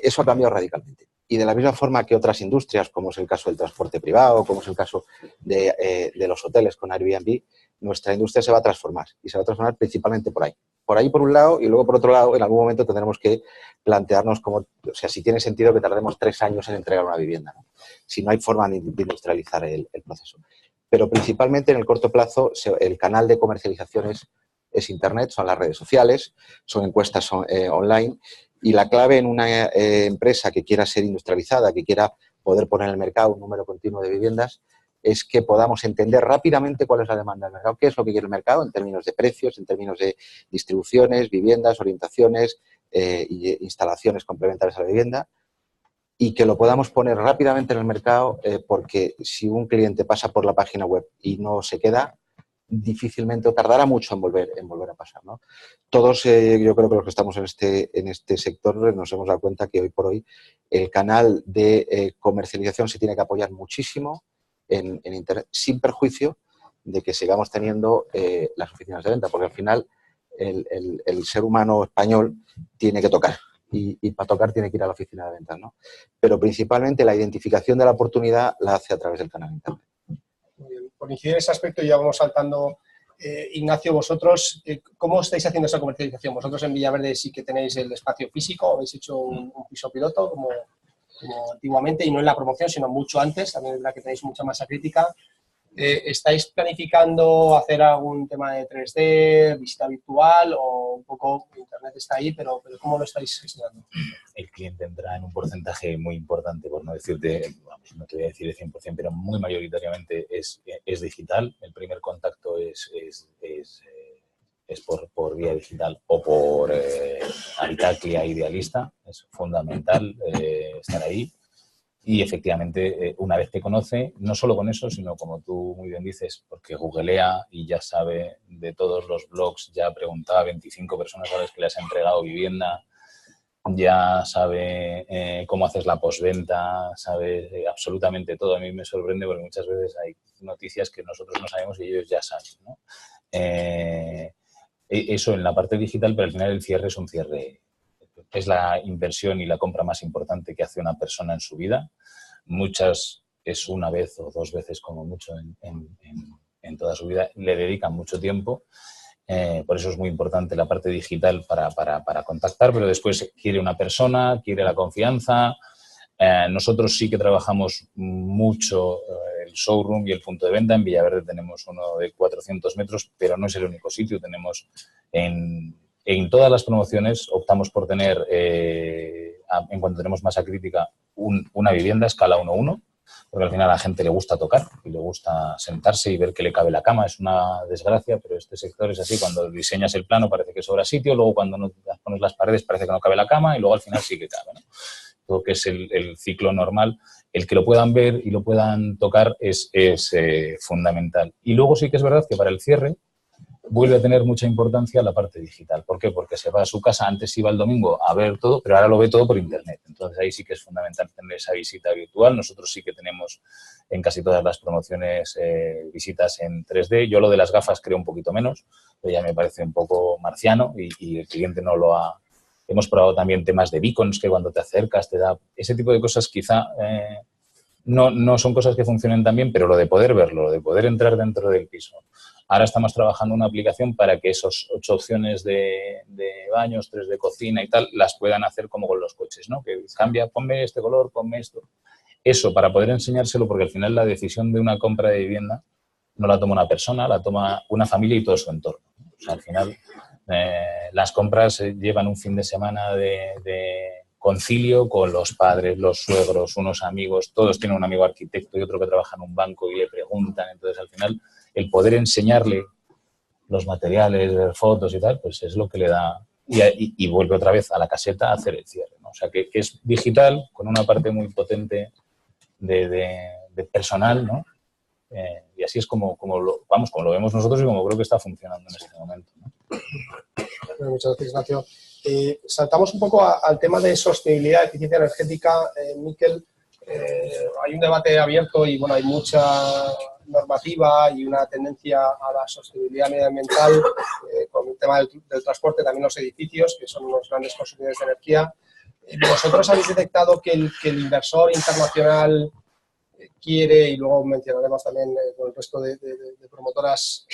Eso ha cambiado radicalmente. Y de la misma forma que otras industrias, como es el caso del transporte privado, como es el caso de los hoteles con Airbnb, nuestra industria se va a transformar. Y se va a transformar principalmente por ahí. Por ahí por un lado, y luego por otro lado, en algún momento tendremos que plantearnos cómo, o sea, si tiene sentido que tardemos 3 años en entregar una vivienda, ¿no? Si no hay forma de industrializar el proceso. Pero principalmente en el corto plazo, el canal de comercialización es Internet, son las redes sociales, son encuestas online. Y la clave en una empresa que quiera ser industrializada, que quiera poder poner en el mercado un número continuo de viviendas, es que podamos entender rápidamente cuál es la demanda del mercado, qué es lo que quiere el mercado en términos de precios, en términos de distribuciones, viviendas, orientaciones e instalaciones complementarias a la vivienda, y que lo podamos poner rápidamente en el mercado, porque si un cliente pasa por la página web y no se queda, difícilmente o tardará mucho en volver a pasar, ¿no? Todos, yo creo que los que estamos en este sector nos hemos dado cuenta que hoy por hoy el canal de comercialización se tiene que apoyar muchísimo en Internet, sin perjuicio de que sigamos teniendo las oficinas de venta, porque al final el ser humano español tiene que tocar y para tocar tiene que ir a la oficina de ventas, ¿no? Pero principalmente la identificación de la oportunidad la hace a través del canal de Internet. Muy bien. Por incidir en ese aspecto, ya vamos saltando. Ignacio, vosotros, ¿cómo estáis haciendo esa comercialización? Vosotros en Villaverde sí que tenéis el espacio físico, habéis hecho un piso piloto como antiguamente, y no en la promoción, sino mucho antes, también es verdad que tenéis mucha masa crítica. ¿Estáis planificando hacer algún tema de 3D, visita virtual, o un poco Internet está ahí, pero cómo lo estáis gestionando? El cliente entra en un porcentaje muy importante, por no decirte, no te voy a decir el 100%, pero muy mayoritariamente es digital. El primer contacto es por vía digital o por Aricaclia Idealista. Es fundamental estar ahí. Y efectivamente, una vez te conoce, no solo con eso, sino como tú muy bien dices, porque googlea y ya sabe de todos los blogs, ya ha preguntado a 25 personas a las que le has entregado vivienda, ya sabe cómo haces la postventa, sabe absolutamente todo. A mí me sorprende porque muchas veces hay noticias que nosotros no sabemos y ellos ya saben, ¿no? Eso en la parte digital, pero al final el cierre es un cierre. Es la inversión y la compra más importante que hace una persona en su vida. Muchas es una vez o 2 veces como mucho en toda su vida. Le dedican mucho tiempo. Por eso es muy importante la parte digital para contactar, pero después quiere una persona, quiere la confianza. Nosotros sí que trabajamos mucho el showroom y el punto de venta. En Villaverde tenemos uno de 400 metros, pero no es el único sitio. Tenemos en todas las promociones optamos por tener, en cuanto tenemos masa crítica, una vivienda a escala 1:1, porque al final a la gente le gusta tocar y le gusta sentarse y ver que le cabe la cama. Es una desgracia, pero este sector es así. Cuando diseñas el plano parece que sobra sitio, luego cuando no pones las paredes parece que no cabe la cama y luego al final sí que cabe, ¿no? Todo que es el ciclo normal. El que lo puedan ver y lo puedan tocar es fundamental. Y luego sí que es verdad que para el cierre vuelve a tener mucha importancia la parte digital. ¿Por qué? Porque se va a su casa, antes iba el domingo a ver todo, pero ahora lo ve todo por Internet. Entonces ahí sí que es fundamental tener esa visita virtual. Nosotros sí que tenemos en casi todas las promociones visitas en 3D. Yo lo de las gafas creo un poquito menos, pero ya me parece un poco marciano y el cliente no lo ha... Hemos probado también temas de beacons, que cuando te acercas te da... Ese tipo de cosas quizá no son cosas que funcionen tan bien, pero lo de poder verlo, lo de poder entrar dentro del piso. Ahora estamos trabajando una aplicación para que esos 8 opciones de baños, 3 de cocina y tal, las puedan hacer como con los coches, ¿no? Que cambia, ponme este color, ponme esto. Eso, para poder enseñárselo, porque al final la decisión de una compra de vivienda no la toma una persona, la toma una familia y todo su entorno. O sea, al final las compras llevan un fin de semana de concilio con los padres, los suegros, unos amigos, todos tienen un amigo arquitecto y otro que trabaja en un banco y le preguntan. Entonces, al final, el poder enseñarle los materiales, ver fotos y tal, pues es lo que le da... Y vuelve otra vez a la caseta a hacer el cierre, ¿no? O sea, que es digital, con una parte muy potente de personal, ¿no? Y así es como lo vemos nosotros y como creo que está funcionando en este momento, ¿no? Muchas gracias, Ignacio. Saltamos un poco al tema de sostenibilidad, eficiencia energética. Miquel, hay un debate abierto y bueno, hay mucha normativa y una tendencia a la sostenibilidad medioambiental con el tema del transporte, también los edificios, que son unos grandes consumidores de energía. ¿Vosotros habéis detectado que el inversor internacional quiere, y luego mencionaremos también con el resto de promotoras,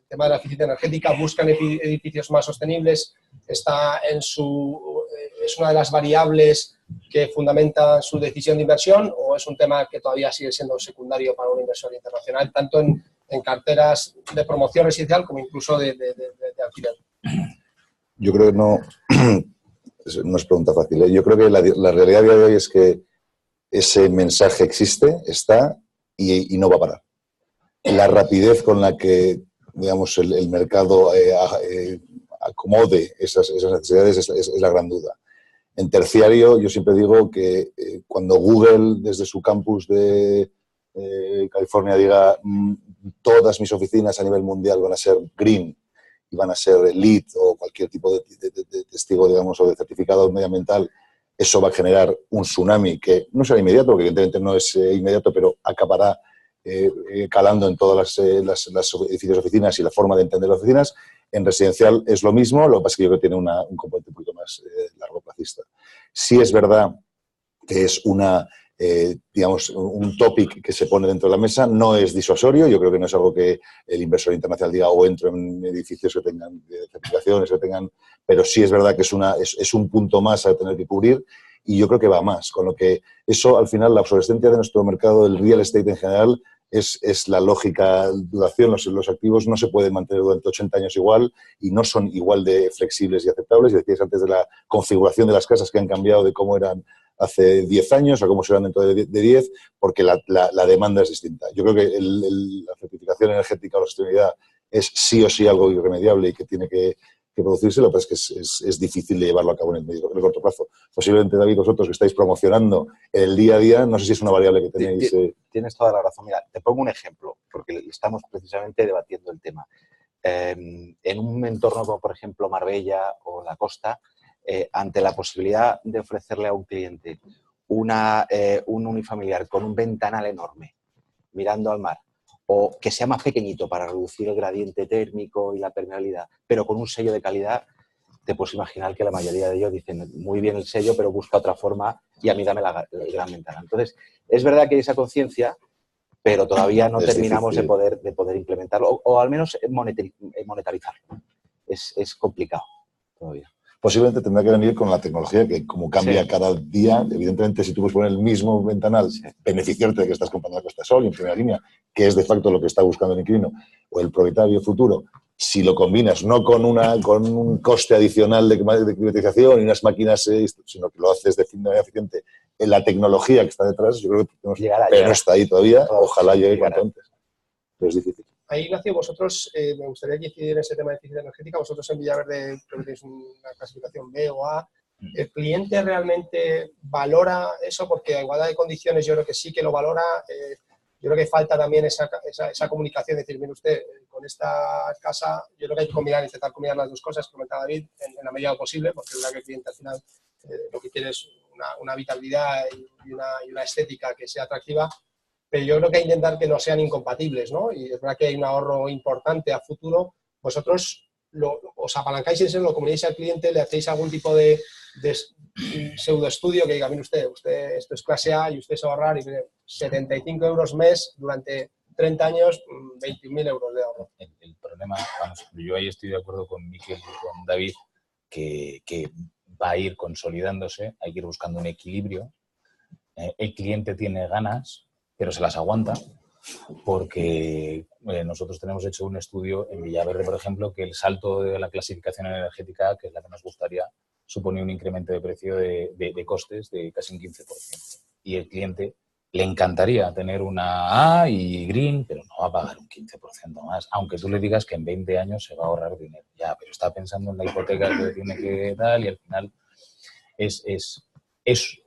el tema de la eficiencia energética, buscan edificios más sostenibles? ¿Está es una de las variables que fundamenta su decisión de inversión, o es un tema que todavía sigue siendo secundario para un inversor internacional, tanto en carteras de promoción residencial como incluso de alquiler? Yo creo que no es pregunta fácil, ¿eh? Yo creo que la realidad de hoy es que ese mensaje existe, está y no va a parar. La rapidez con la que, digamos, el mercado acomode esas necesidades es la gran duda. En terciario, yo siempre digo que cuando Google, desde su campus de California, diga todas mis oficinas a nivel mundial van a ser green y van a ser LEED o cualquier tipo de testigo, digamos, o de certificado medioambiental, eso va a generar un tsunami que no será inmediato, porque evidentemente no es inmediato, pero acabará calando en todas las edificios de oficinas y la forma de entender las oficinas. En residencial es lo mismo, lo que pasa es que yo creo que tiene un componente un poquito más largoplacista. Sí es verdad que es digamos, un topic que se pone dentro de la mesa, no es disuasorio, yo creo que no es algo que el inversor internacional diga o entro en edificios que tengan certificaciones, pero sí es verdad que es un punto más a tener que cubrir, y yo creo que va más, con lo que eso al final, la obsolescencia de nuestro mercado del real estate en general es la lógica duración. Los activos no se pueden mantener durante 80 años igual y no son igual de flexibles y aceptables. Y decías antes de la configuración de las casas que han cambiado de cómo eran hace 10 años a cómo serán dentro de 10, porque la demanda es distinta. Yo creo que la certificación energética o la sostenibilidad es sí o sí algo irremediable y que tiene que producirse, lo que pasa es que es difícil de llevarlo a cabo en el corto plazo. Posiblemente, David, vosotros que estáis promocionando el día a día, no sé si es una variable que tenéis. Tienes toda la razón. Mira, te pongo un ejemplo, porque estamos precisamente debatiendo el tema. En un entorno como, por ejemplo, Marbella o la costa, ante la posibilidad de ofrecerle a un cliente un unifamiliar con un ventanal enorme, mirando al mar, o que sea más pequeñito para reducir el gradiente térmico y la permeabilidad, pero con un sello de calidad, te puedes imaginar que la mayoría de ellos dicen muy bien el sello, pero busca otra forma y a mí dame la gran ventana. Entonces, es verdad que hay esa conciencia, pero todavía no terminamos de poder implementarlo o al menos monetarizarlo. Es complicado todavía. Posiblemente tendrá que venir con la tecnología que, como cambia cada día, evidentemente, si tú puedes poner el mismo ventanal, beneficiarte de que estás comprando la Costa Sol en primera línea, que es de facto lo que está buscando el inquilino o el propietario futuro, si lo combinas no con un coste adicional de climatización y unas máquinas, sino que lo haces de manera eficiente en la tecnología que está detrás, yo creo que llegará. No está ahí todavía, ojalá llegue cuanto antes. Pero es difícil. Ahí, Ignacio, vosotros, me gustaría que incidir en ese tema de eficiencia energética. Vosotros en Villaverde creo que tenéis una clasificación B o A. ¿El cliente realmente valora eso? Porque a igualdad de condiciones yo creo que sí que lo valora. Yo creo que falta también esa comunicación, decir, mire usted, con esta casa yo creo que hay que intentar combinar las dos cosas, comentaba David, en la medida de lo posible, porque es verdad que el cliente al final lo que quiere es una habitabilidad y una estética que sea atractiva. Pero yo creo que hay que intentar que no sean incompatibles, ¿no? Y es verdad que hay un ahorro importante a futuro. Vosotros os apalancáis en eso, lo comunicáis al cliente, le hacéis algún tipo de pseudoestudio que diga, mire usted, esto es clase A y usted se va a ahorrar y 75 euros mes durante 30 años, 21.000 euros de ahorro. El problema, vamos, yo ahí estoy de acuerdo con Miquel y con David, que va a ir consolidándose, hay que ir buscando un equilibrio. El cliente tiene ganas, pero se las aguanta, porque nosotros tenemos hecho un estudio en Villaverde, por ejemplo, que el salto de la clasificación energética, que es la que nos gustaría, supone un incremento de precio de costes de casi un 15%. Y el cliente le encantaría tener una A y green, pero no va a pagar un 15% más, aunque tú le digas que en 20 años se va a ahorrar dinero. Ya, pero está pensando en la hipoteca que tiene que dar y al final es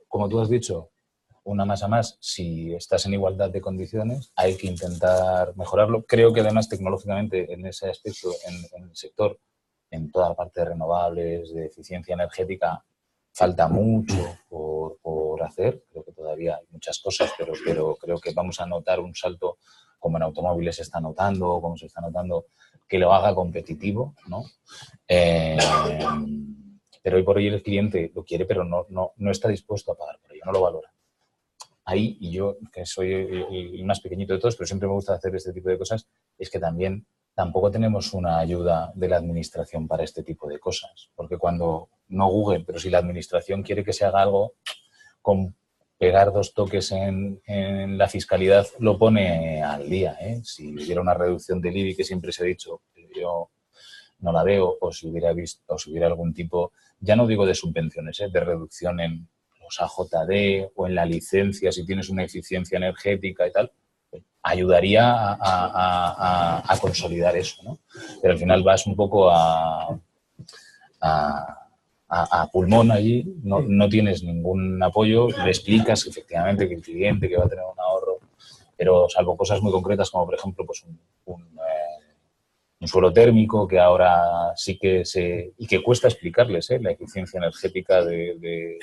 como tú has dicho, una masa más. Si estás en igualdad de condiciones, hay que intentar mejorarlo. Creo que además tecnológicamente en ese aspecto, en el sector, en toda la parte de renovables, de eficiencia energética, falta mucho por hacer. Creo que todavía hay muchas cosas, pero creo que vamos a notar un salto, como en automóviles se está notando, como se está notando, que lo haga competitivo, ¿no? pero hoy por hoy el cliente lo quiere, pero no está dispuesto a pagar por ello, no lo valora. Ahí, y yo, que soy el más pequeñito de todos, pero siempre me gusta hacer este tipo de cosas, es que también tampoco tenemos una ayuda de la administración para este tipo de cosas. Porque cuando, no Google, pero si la administración quiere que se haga algo, con pegar 2 toques en la fiscalidad lo pone al día, ¿eh? Si hubiera una reducción del IBI, que siempre se ha dicho, yo no la veo, o si hubiera visto, o si hubiera algún tipo, ya no digo de subvenciones, de reducción en los AJD o en la licencia, si tienes una eficiencia energética y tal, ayudaría a consolidar eso, ¿no? Pero al final vas un poco a pulmón allí, no tienes ningún apoyo, le explicas efectivamente que el cliente que va a tener un ahorro, pero salvo cosas muy concretas como, por ejemplo, pues un suelo térmico que ahora sí que y que cuesta explicarles la eficiencia energética de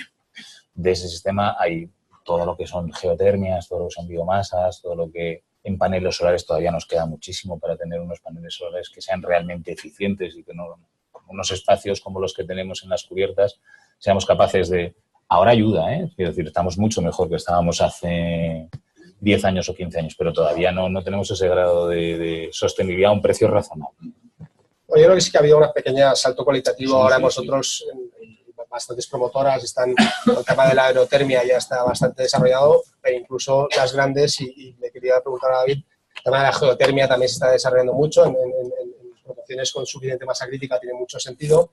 ese sistema. Hay todo lo que son geotermias, todo lo que son biomasas, todo lo que en paneles solares todavía nos queda muchísimo para tener unos paneles solares que sean realmente eficientes y que no, unos espacios como los que tenemos en las cubiertas, seamos capaces de... Ahora ayuda, ¿eh? Quiero decir, estamos mucho mejor que estábamos hace 10 años o 15 años, pero todavía no tenemos ese grado de sostenibilidad a un precio razonable. Bueno, yo creo que sí que ha habido un pequeño salto cualitativo. Ahora vosotros, bastantes promotoras, el tema de la aerotermia ya está bastante desarrollado, pero incluso las grandes, y le quería preguntar a David, el tema de la geotermia también se está desarrollando mucho en promociones con suficiente masa crítica, tiene mucho sentido.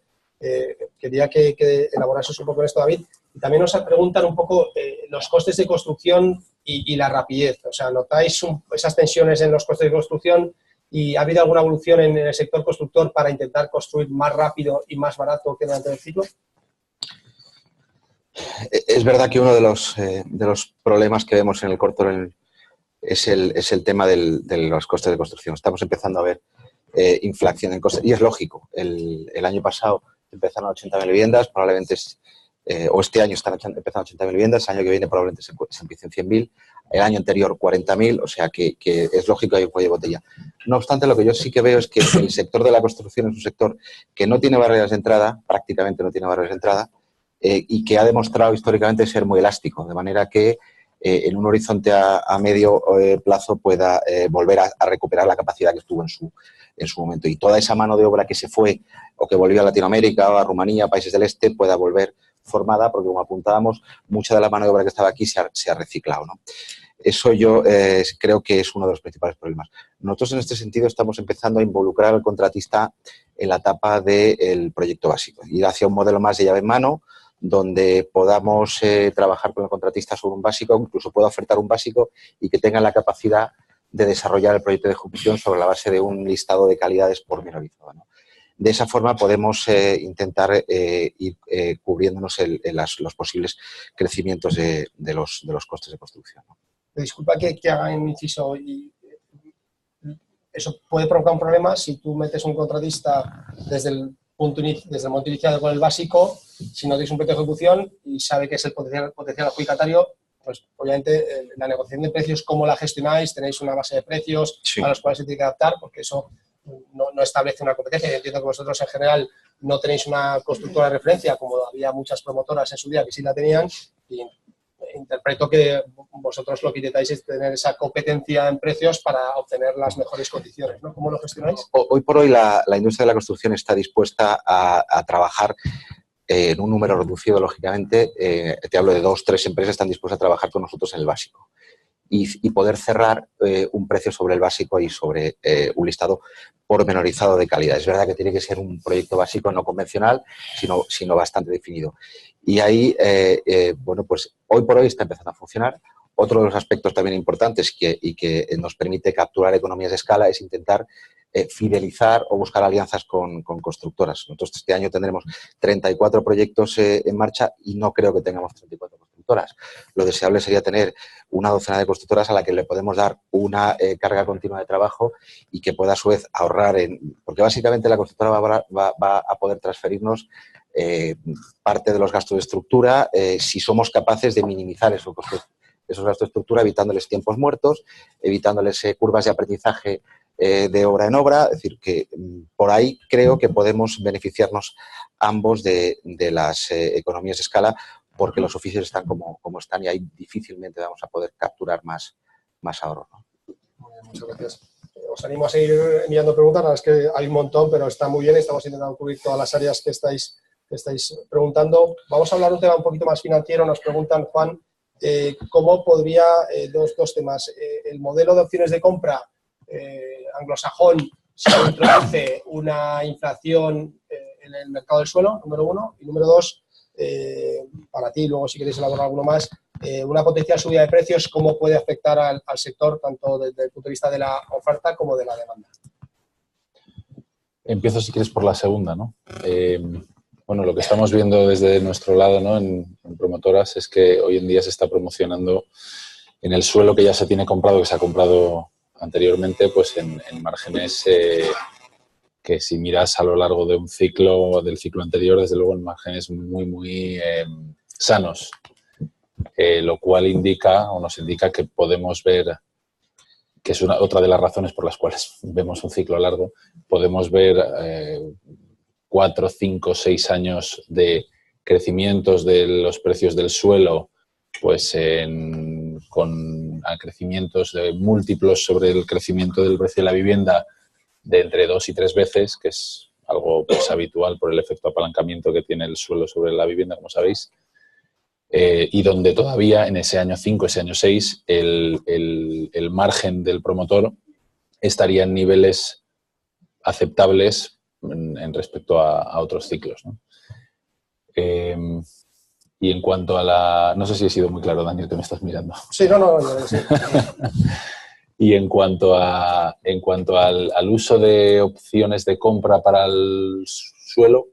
Quería que elaborases un poco en esto, David. Y también nos preguntan un poco los costes de construcción y la rapidez. O sea, ¿notáis esas tensiones en los costes de construcción? ¿Y ha habido alguna evolución en el sector constructor para intentar construir más rápido y más barato que durante el ciclo? Es verdad que uno de los problemas que vemos en el corto es el tema de los costes de construcción. Estamos empezando a ver inflación en costes, y es lógico. El año pasado empezaron 80.000 viviendas, probablemente o este año están empezando 80.000 viviendas, el año que viene probablemente se empiece en 100.000, el año anterior 40.000, o sea que es lógico que hay un cuello de botella. No obstante, lo que yo sí que veo es que el sector de la construcción es un sector que no tiene barreras de entrada, prácticamente no tiene barreras de entrada, y que ha demostrado históricamente ser muy elástico, de manera que en un horizonte a medio plazo pueda volver a recuperar la capacidad que estuvo en su momento. Y toda esa mano de obra que se fue o que volvió a Latinoamérica, o a Rumanía, países del este, pueda volver formada, porque como apuntábamos, mucha de la mano de obra que estaba aquí se ha reciclado, ¿no? Eso yo creo que es uno de los principales problemas. Nosotros en este sentido estamos empezando a involucrar al contratista en la etapa del proyecto básico, ir hacia un modelo más de llave en mano, donde podamos trabajar con el contratista sobre un básico, incluso pueda ofertar un básico y que tenga la capacidad de desarrollar el proyecto de ejecución sobre la base de un listado de calidades pormenorizado, ¿no? De esa forma podemos intentar ir cubriéndonos los posibles crecimientos de los costes de construcción, ¿no? Disculpa que haga un inciso. Eso puede provocar un problema si tú metes un contratista desde el momento inicial con el básico, si no tienes un proyecto de ejecución y sabe que es el potencial adjudicatario, pues obviamente la negociación de precios, ¿cómo la gestionáis? ¿Tenéis una base de precios a los cuales se tiene que adaptar? Porque eso no establece una competencia. Yo entiendo que vosotros en general no tenéis una constructora de referencia, como había muchas promotoras en su día que sí la tenían, y interpreto que vosotros lo que intentáis es tener esa competencia en precios para obtener las mejores condiciones, ¿no? ¿Cómo lo gestionáis? Hoy por hoy la industria de la construcción está dispuesta a trabajar en un número reducido, lógicamente. Te hablo de 2 o 3 empresas que están dispuestas a trabajar con nosotros en el básico y poder cerrar un precio sobre el básico y sobre un listado pormenorizado de calidad. Es verdad que tiene que ser un proyecto básico no convencional, sino bastante definido. Y ahí, bueno, pues hoy por hoy está empezando a funcionar. Otro de los aspectos también importantes y que nos permite capturar economías de escala es intentar fidelizar o buscar alianzas con constructoras. Nosotros este año tendremos 34 proyectos en marcha y no creo que tengamos 34 constructoras. Lo deseable sería tener una docena de constructoras a la que le podemos dar una carga continua de trabajo y que pueda a su vez ahorrar porque básicamente la constructora va a poder transferirnos parte de los gastos de estructura si somos capaces de minimizar esos gastos de estructura, evitándoles tiempos muertos, evitándoles curvas de aprendizaje de obra en obra. Es decir, que por ahí creo que podemos beneficiarnos ambos de las economías de escala, porque los oficios están como están y ahí difícilmente vamos a poder capturar más ahorro, ¿no? Muchas gracias. Os animo a seguir enviando preguntas, la verdad es que hay un montón, pero está muy bien, estamos intentando cubrir todas las áreas que estáis preguntando. Vamos a hablar de un tema un poquito más financiero. Nos preguntan, Juan, ¿cómo podría, dos temas, el modelo de opciones de compra anglosajón se introduce una inflación en el mercado del suelo, número uno, y número dos, para ti, luego si queréis elaborar alguno más, una potencial subida de precios, ¿cómo puede afectar al sector, tanto desde el punto de vista de la oferta como de la demanda? Empiezo, si quieres, por la segunda, ¿no? Bueno, lo que estamos viendo desde nuestro lado, ¿no? en promotoras, es que hoy en día se está promocionando en el suelo que ya se tiene comprado, que se ha comprado anteriormente, pues en márgenes que si miras a lo largo de un ciclo, del ciclo anterior, desde luego en márgenes muy sanos, lo cual indica o nos indica que podemos ver, que es otra de las razones por las cuales vemos un ciclo largo, podemos ver 4, 5, 6 años de crecimientos de los precios del suelo, pues con crecimientos de múltiplos sobre el crecimiento del precio de la vivienda de entre 2 y 3 veces, que es algo pues habitual por el efecto apalancamiento que tiene el suelo sobre la vivienda, como sabéis, y donde todavía en ese año 5, ese año 6, el margen del promotor estaría en niveles aceptables en respecto a otros ciclos, ¿no? Y en cuanto a la... No sé si he sido muy claro, Daniel, que me estás mirando. Sí, no, sí. Y en cuanto al uso de opciones de compra para el suelo,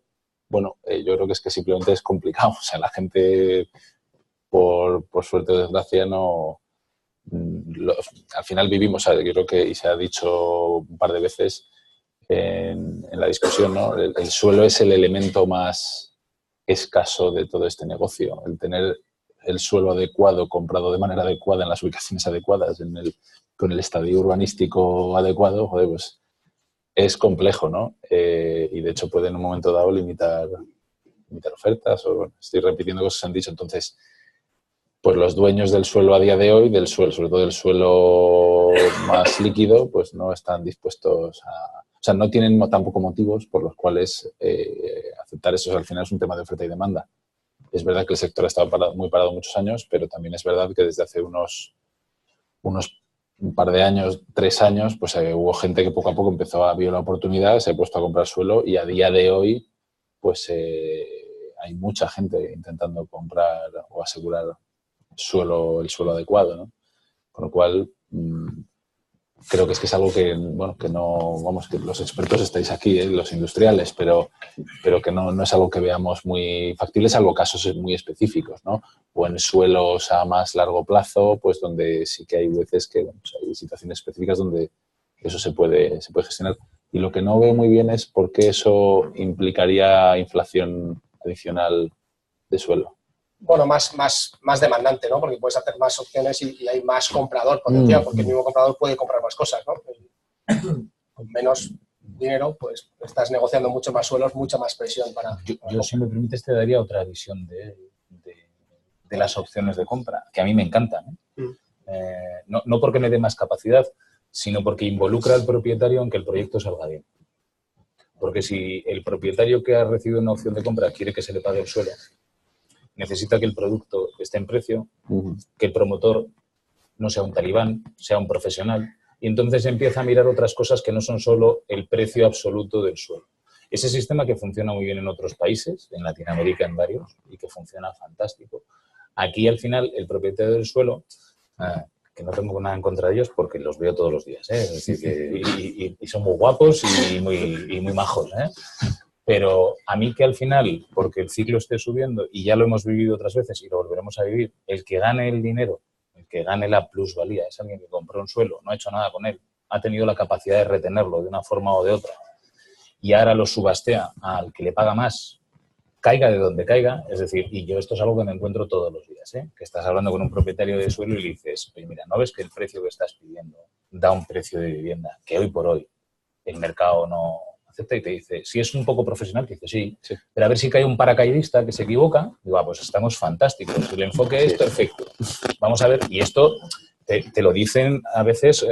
bueno, yo creo que es que simplemente es complicado. O sea, la gente, por suerte o desgracia, no... al final vivimos, yo creo que, y se ha dicho un par de veces en la discusión, ¿no? El suelo es el elemento más escaso de todo este negocio. El tener el suelo adecuado, comprado de manera adecuada, en las ubicaciones adecuadas, con el estadio urbanístico adecuado, joder, pues es complejo, ¿no? Y de hecho puede en un momento dado limitar ofertas, o bueno, estoy repitiendo cosas que se han dicho. Entonces, pues los dueños del suelo a día de hoy, del suelo, sobre todo del suelo más líquido, pues no están dispuestos a... O sea, no tienen tampoco motivos por los cuales aceptar eso. Al final es un tema de oferta y demanda. Es verdad que el sector ha estado muy parado muchos años, pero también es verdad que desde hace un par de años, 3 años, pues hubo gente que poco a poco vio la oportunidad, se ha puesto a comprar suelo y a día de hoy pues hay mucha gente intentando comprar o asegurar el suelo adecuado, ¿no? Con lo cual creo que es algo que, bueno, que no, vamos, que los expertos estáis aquí, los industriales, pero que no es algo que veamos muy factible, salvo casos muy específicos, ¿no? O en suelos a más largo plazo, pues donde sí que hay veces que, bueno, pues hay situaciones específicas donde eso se puede gestionar. Y lo que no veo muy bien es por qué eso implicaría inflación adicional de suelo. Bueno, más demandante, ¿no? Porque puedes hacer más opciones y hay más comprador potencial, porque el mismo comprador puede comprar más cosas, ¿no? Con menos dinero, pues estás negociando mucho más suelos, mucha más presión para... Yo, si me permites, te daría otra visión de las opciones de compra, que a mí me encantan, ¿eh? No porque me dé más capacidad, sino porque involucra al propietario en que el proyecto salga bien. Porque si el propietario que ha recibido una opción de compra quiere que se le pague el suelo, necesita que el producto esté en precio, que el promotor no sea un talibán, sea un profesional, y entonces empieza a mirar otras cosas que no son solo el precio absoluto del suelo. Ese sistema que funciona muy bien en otros países, en Latinoamérica en varios, y que funciona fantástico. Aquí, al final, el propietario del suelo, que no tengo nada en contra de ellos porque los veo todos los días, ¿eh? Es decir, y son muy guapos y muy majos, ¿eh? Pero a mí que al final, porque el ciclo esté subiendo, y ya lo hemos vivido otras veces y lo volveremos a vivir, el que gane el dinero, el que gane la plusvalía, es alguien que compró un suelo, no ha hecho nada con él, ha tenido la capacidad de retenerlo de una forma o de otra, y ahora lo subastea al que le paga más, caiga de donde caiga, es decir, y yo esto es algo que me encuentro todos los días, que estás hablando con un propietario de suelo y le dices, oye, mira, ¿no ves que el precio que estás pidiendo da un precio de vivienda que hoy por hoy el mercado no acepta? Y te dice, si es un poco profesional, te dice, sí, pero a ver si cae un paracaidista que se equivoca, digo, pues estamos fantásticos, el enfoque es perfecto. Vamos a ver, y esto te lo dicen a veces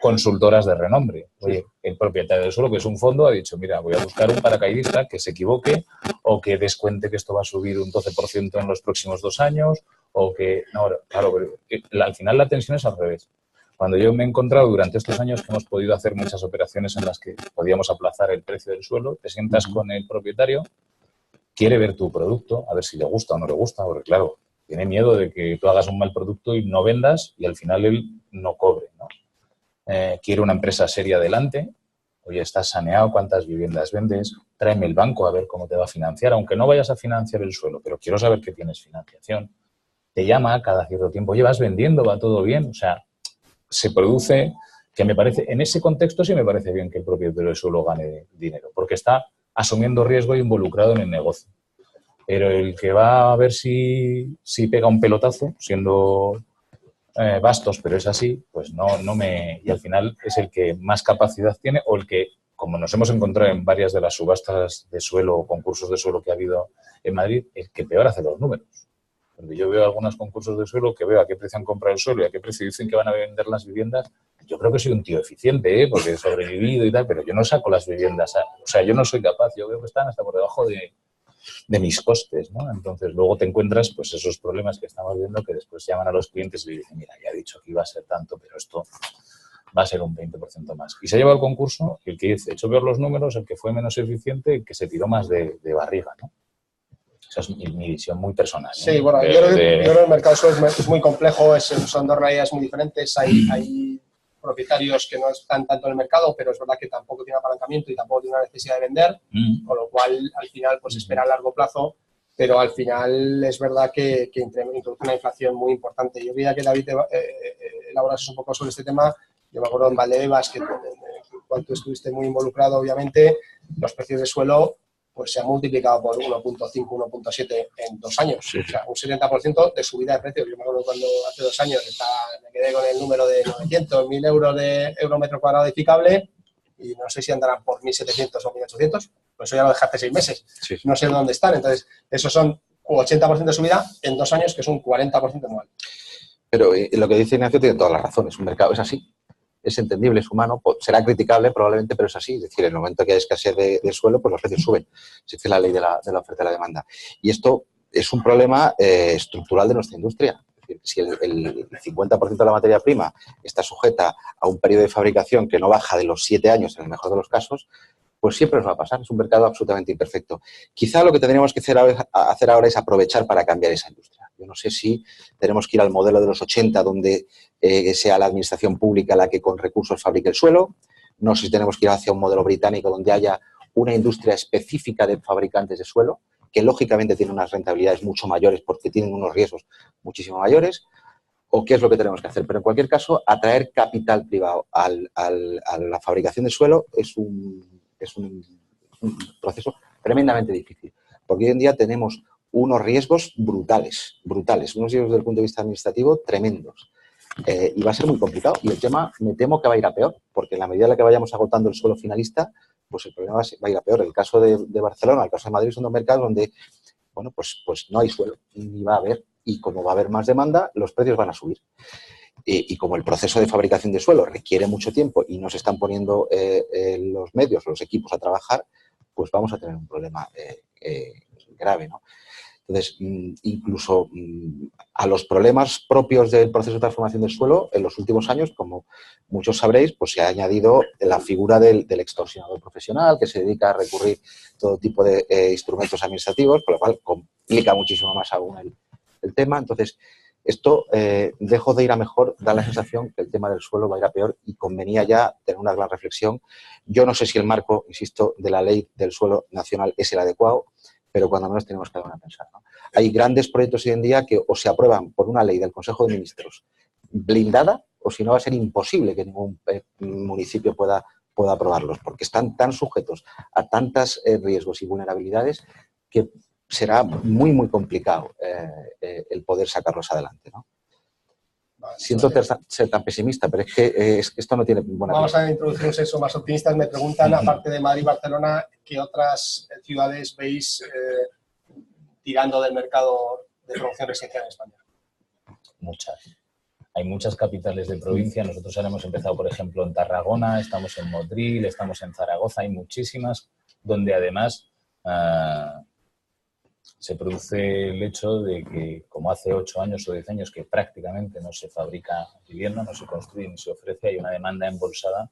consultoras de renombre. Oye, el propietario del suelo, que es un fondo, ha dicho, mira, voy a buscar un paracaidista que se equivoque o que descuente que esto va a subir un 12% en los próximos 2 años o que... No, claro, pero al final la tensión es al revés. Cuando yo me he encontrado durante estos años que hemos podido hacer muchas operaciones en las que podíamos aplazar el precio del suelo, te sientas con el propietario, quiere ver tu producto, a ver si le gusta o no le gusta, porque claro, tiene miedo de que tú hagas un mal producto y no vendas y al final él no cobre, ¿no? Quiere una empresa seria adelante. Oye, estás saneado, ¿cuántas viviendas vendes? Tráeme el banco a ver cómo te va a financiar, aunque no vayas a financiar el suelo, pero quiero saber que tienes financiación. Te llama cada cierto tiempo, oye, vas vendiendo, va todo bien. O sea, se produce, que me parece, en ese contexto sí me parece bien que el propietario del suelo gane dinero, porque está asumiendo riesgo e involucrado en el negocio. Pero el que va a ver si pega un pelotazo, siendo bastos, pero es así, pues no me... Y al final es el que más capacidad tiene o el que, como nos hemos encontrado en varias de las subastas de suelo o concursos de suelo que ha habido en Madrid, el que peor hace los números. Cuando yo veo algunos concursos de suelo que veo a qué precio han comprado el suelo y a qué precio dicen que van a vender las viviendas, yo creo que soy un tío eficiente, porque he sobrevivido y tal, pero yo no saco las viviendas. O sea, yo no soy capaz. Yo veo que están hasta por debajo de mis costes, ¿no? Entonces, luego te encuentras pues esos problemas que estamos viendo que después llaman a los clientes y le dicen, mira, ya he dicho que iba a ser tanto, pero esto va a ser un 20% más. Y se lleva el concurso el que dice, he hecho ver los números, el que fue menos eficiente, el que se tiró más de barriga, ¿no? Esa es mi visión muy personal, ¿no? Sí, bueno, yo creo que el mercado es muy complejo, son dos realidades muy diferentes. Hay propietarios que no están tanto en el mercado, pero es verdad que tampoco tiene apalancamiento y tampoco tiene una necesidad de vender, con lo cual al final pues espera a largo plazo, pero al final es verdad que introduce una inflación muy importante. Yo quería que David elaborase un poco sobre este tema. Yo me acuerdo en Valdebebas que cuando tú estuviste muy involucrado, obviamente, los precios de suelo pues se han multiplicado por 1.5, 1.7 en 2 años. Sí. O sea, un 70% de subida de precios. Yo me acuerdo cuando hace 2 años me quedé con el número de 900, 1.000 euros de euro metro cuadrado edificable y no sé si andarán por 1.700 o 1.800. Pues eso ya lo dejaste 6 meses. Sí. No sé dónde están. Entonces, esos son 80% de subida en 2 años, que es un 40% anual. Pero lo que dice Ignacio tiene todas las razones. Un mercado es así. Es entendible, es humano, será criticable probablemente, pero es así. Es decir, en el momento que hay escasez de suelo, pues los precios suben. Existe la ley de la oferta y la demanda. Y esto es un problema estructural de nuestra industria. Es decir, si el 50% de la materia prima está sujeta a un periodo de fabricación que no baja de los 7 años, en el mejor de los casos, pues siempre nos va a pasar. Es un mercado absolutamente imperfecto. Quizá lo que tendríamos que hacer ahora es aprovechar para cambiar esa industria. Yo no sé si tenemos que ir al modelo de los 80, donde sea la administración pública la que con recursos fabrique el suelo. No sé si tenemos que ir hacia un modelo británico donde haya una industria específica de fabricantes de suelo, que lógicamente tiene unas rentabilidades mucho mayores porque tienen unos riesgos muchísimo mayores. ¿O qué es lo que tenemos que hacer? Pero en cualquier caso, atraer capital privado a la fabricación de suelo es un proceso tremendamente difícil, porque hoy en día tenemos unos riesgos brutales, unos riesgos desde el punto de vista administrativo tremendos, y va a ser muy complicado, y el tema me temo que va a ir a peor, porque en la medida en la que vayamos agotando el suelo finalista, pues el problema va a ir a peor. El caso de Barcelona, el caso de Madrid son dos mercados donde, bueno, pues no hay suelo, ni va a haber, y como va a haber más demanda, los precios van a subir. Y como el proceso de fabricación de suelo requiere mucho tiempo y no se están poniendo los medios, los equipos a trabajar, pues vamos a tener un problema grave, ¿no? Entonces, incluso a los problemas propios del proceso de transformación del suelo, en los últimos años, como muchos sabréis, pues se ha añadido la figura del extorsionador profesional, que se dedica a recurrir todo tipo de instrumentos administrativos, con lo cual complica muchísimo más aún el tema. Entonces, esto, lejos de ir a mejor, da la sensación que el tema del suelo va a ir a peor y convenía ya tener una gran reflexión. Yo no sé si el marco, insisto, de la ley del suelo nacional es el adecuado, pero cuando menos tenemos que dar una pensar, ¿no? Hay grandes proyectos hoy en día que o se aprueban por una ley del Consejo de Ministros blindada, o si no va a ser imposible que ningún municipio pueda aprobarlos, porque están tan sujetos a tantos riesgos y vulnerabilidades que será muy, muy complicado el poder sacarlos adelante, ¿no? Siento ser tan pesimista, pero es que esto no tiene buena Vamos pinta. a introducirnos eso más optimistas. Me preguntan, aparte de Madrid y Barcelona, ¿qué otras ciudades veis tirando del mercado de promoción residencial en España? Muchas. Hay muchas capitales de provincia. Nosotros ahora hemos empezado, por ejemplo, en Tarragona, estamos en Motril, estamos en Zaragoza. Hay muchísimas donde además se produce el hecho de que, como hace 8 años o 10 años que prácticamente no se fabrica vivienda, no se construye ni se ofrece, hay una demanda embolsada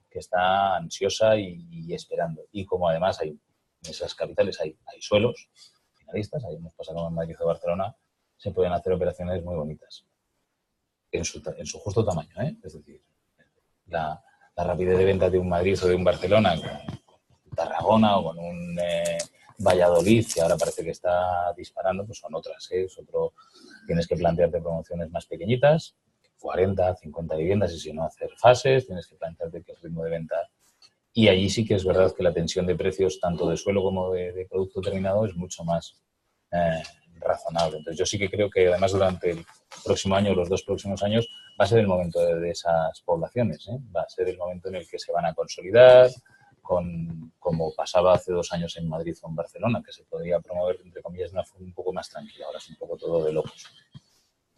que está ansiosa y esperando. Y como además hay en esas capitales hay suelos finalistas, ahí hemos pasado en Madrid o Barcelona, se pueden hacer operaciones muy bonitas. En su justo tamaño, ¿eh? Es decir, la rapidez de venta de un Madrid o de un Barcelona con Tarragona o con un Valladolid, que ahora parece que está disparando, pues son otras, ¿eh? Tienes que plantearte promociones más pequeñitas, 40, 50 viviendas, y si no hacer fases, tienes que plantearte qué ritmo de venta. Y allí sí que es verdad que la tensión de precios, tanto de suelo como de producto terminado, es mucho más razonable. Entonces yo sí que creo que además durante el próximo año, los 2 próximos años, va a ser el momento de esas poblaciones, ¿eh? Va a ser el momento en el que se van a consolidar, como pasaba hace 2 años en Madrid o en Barcelona, que se podía promover, entre comillas, de una forma un poco más tranquila. Ahora es un poco todo de locos.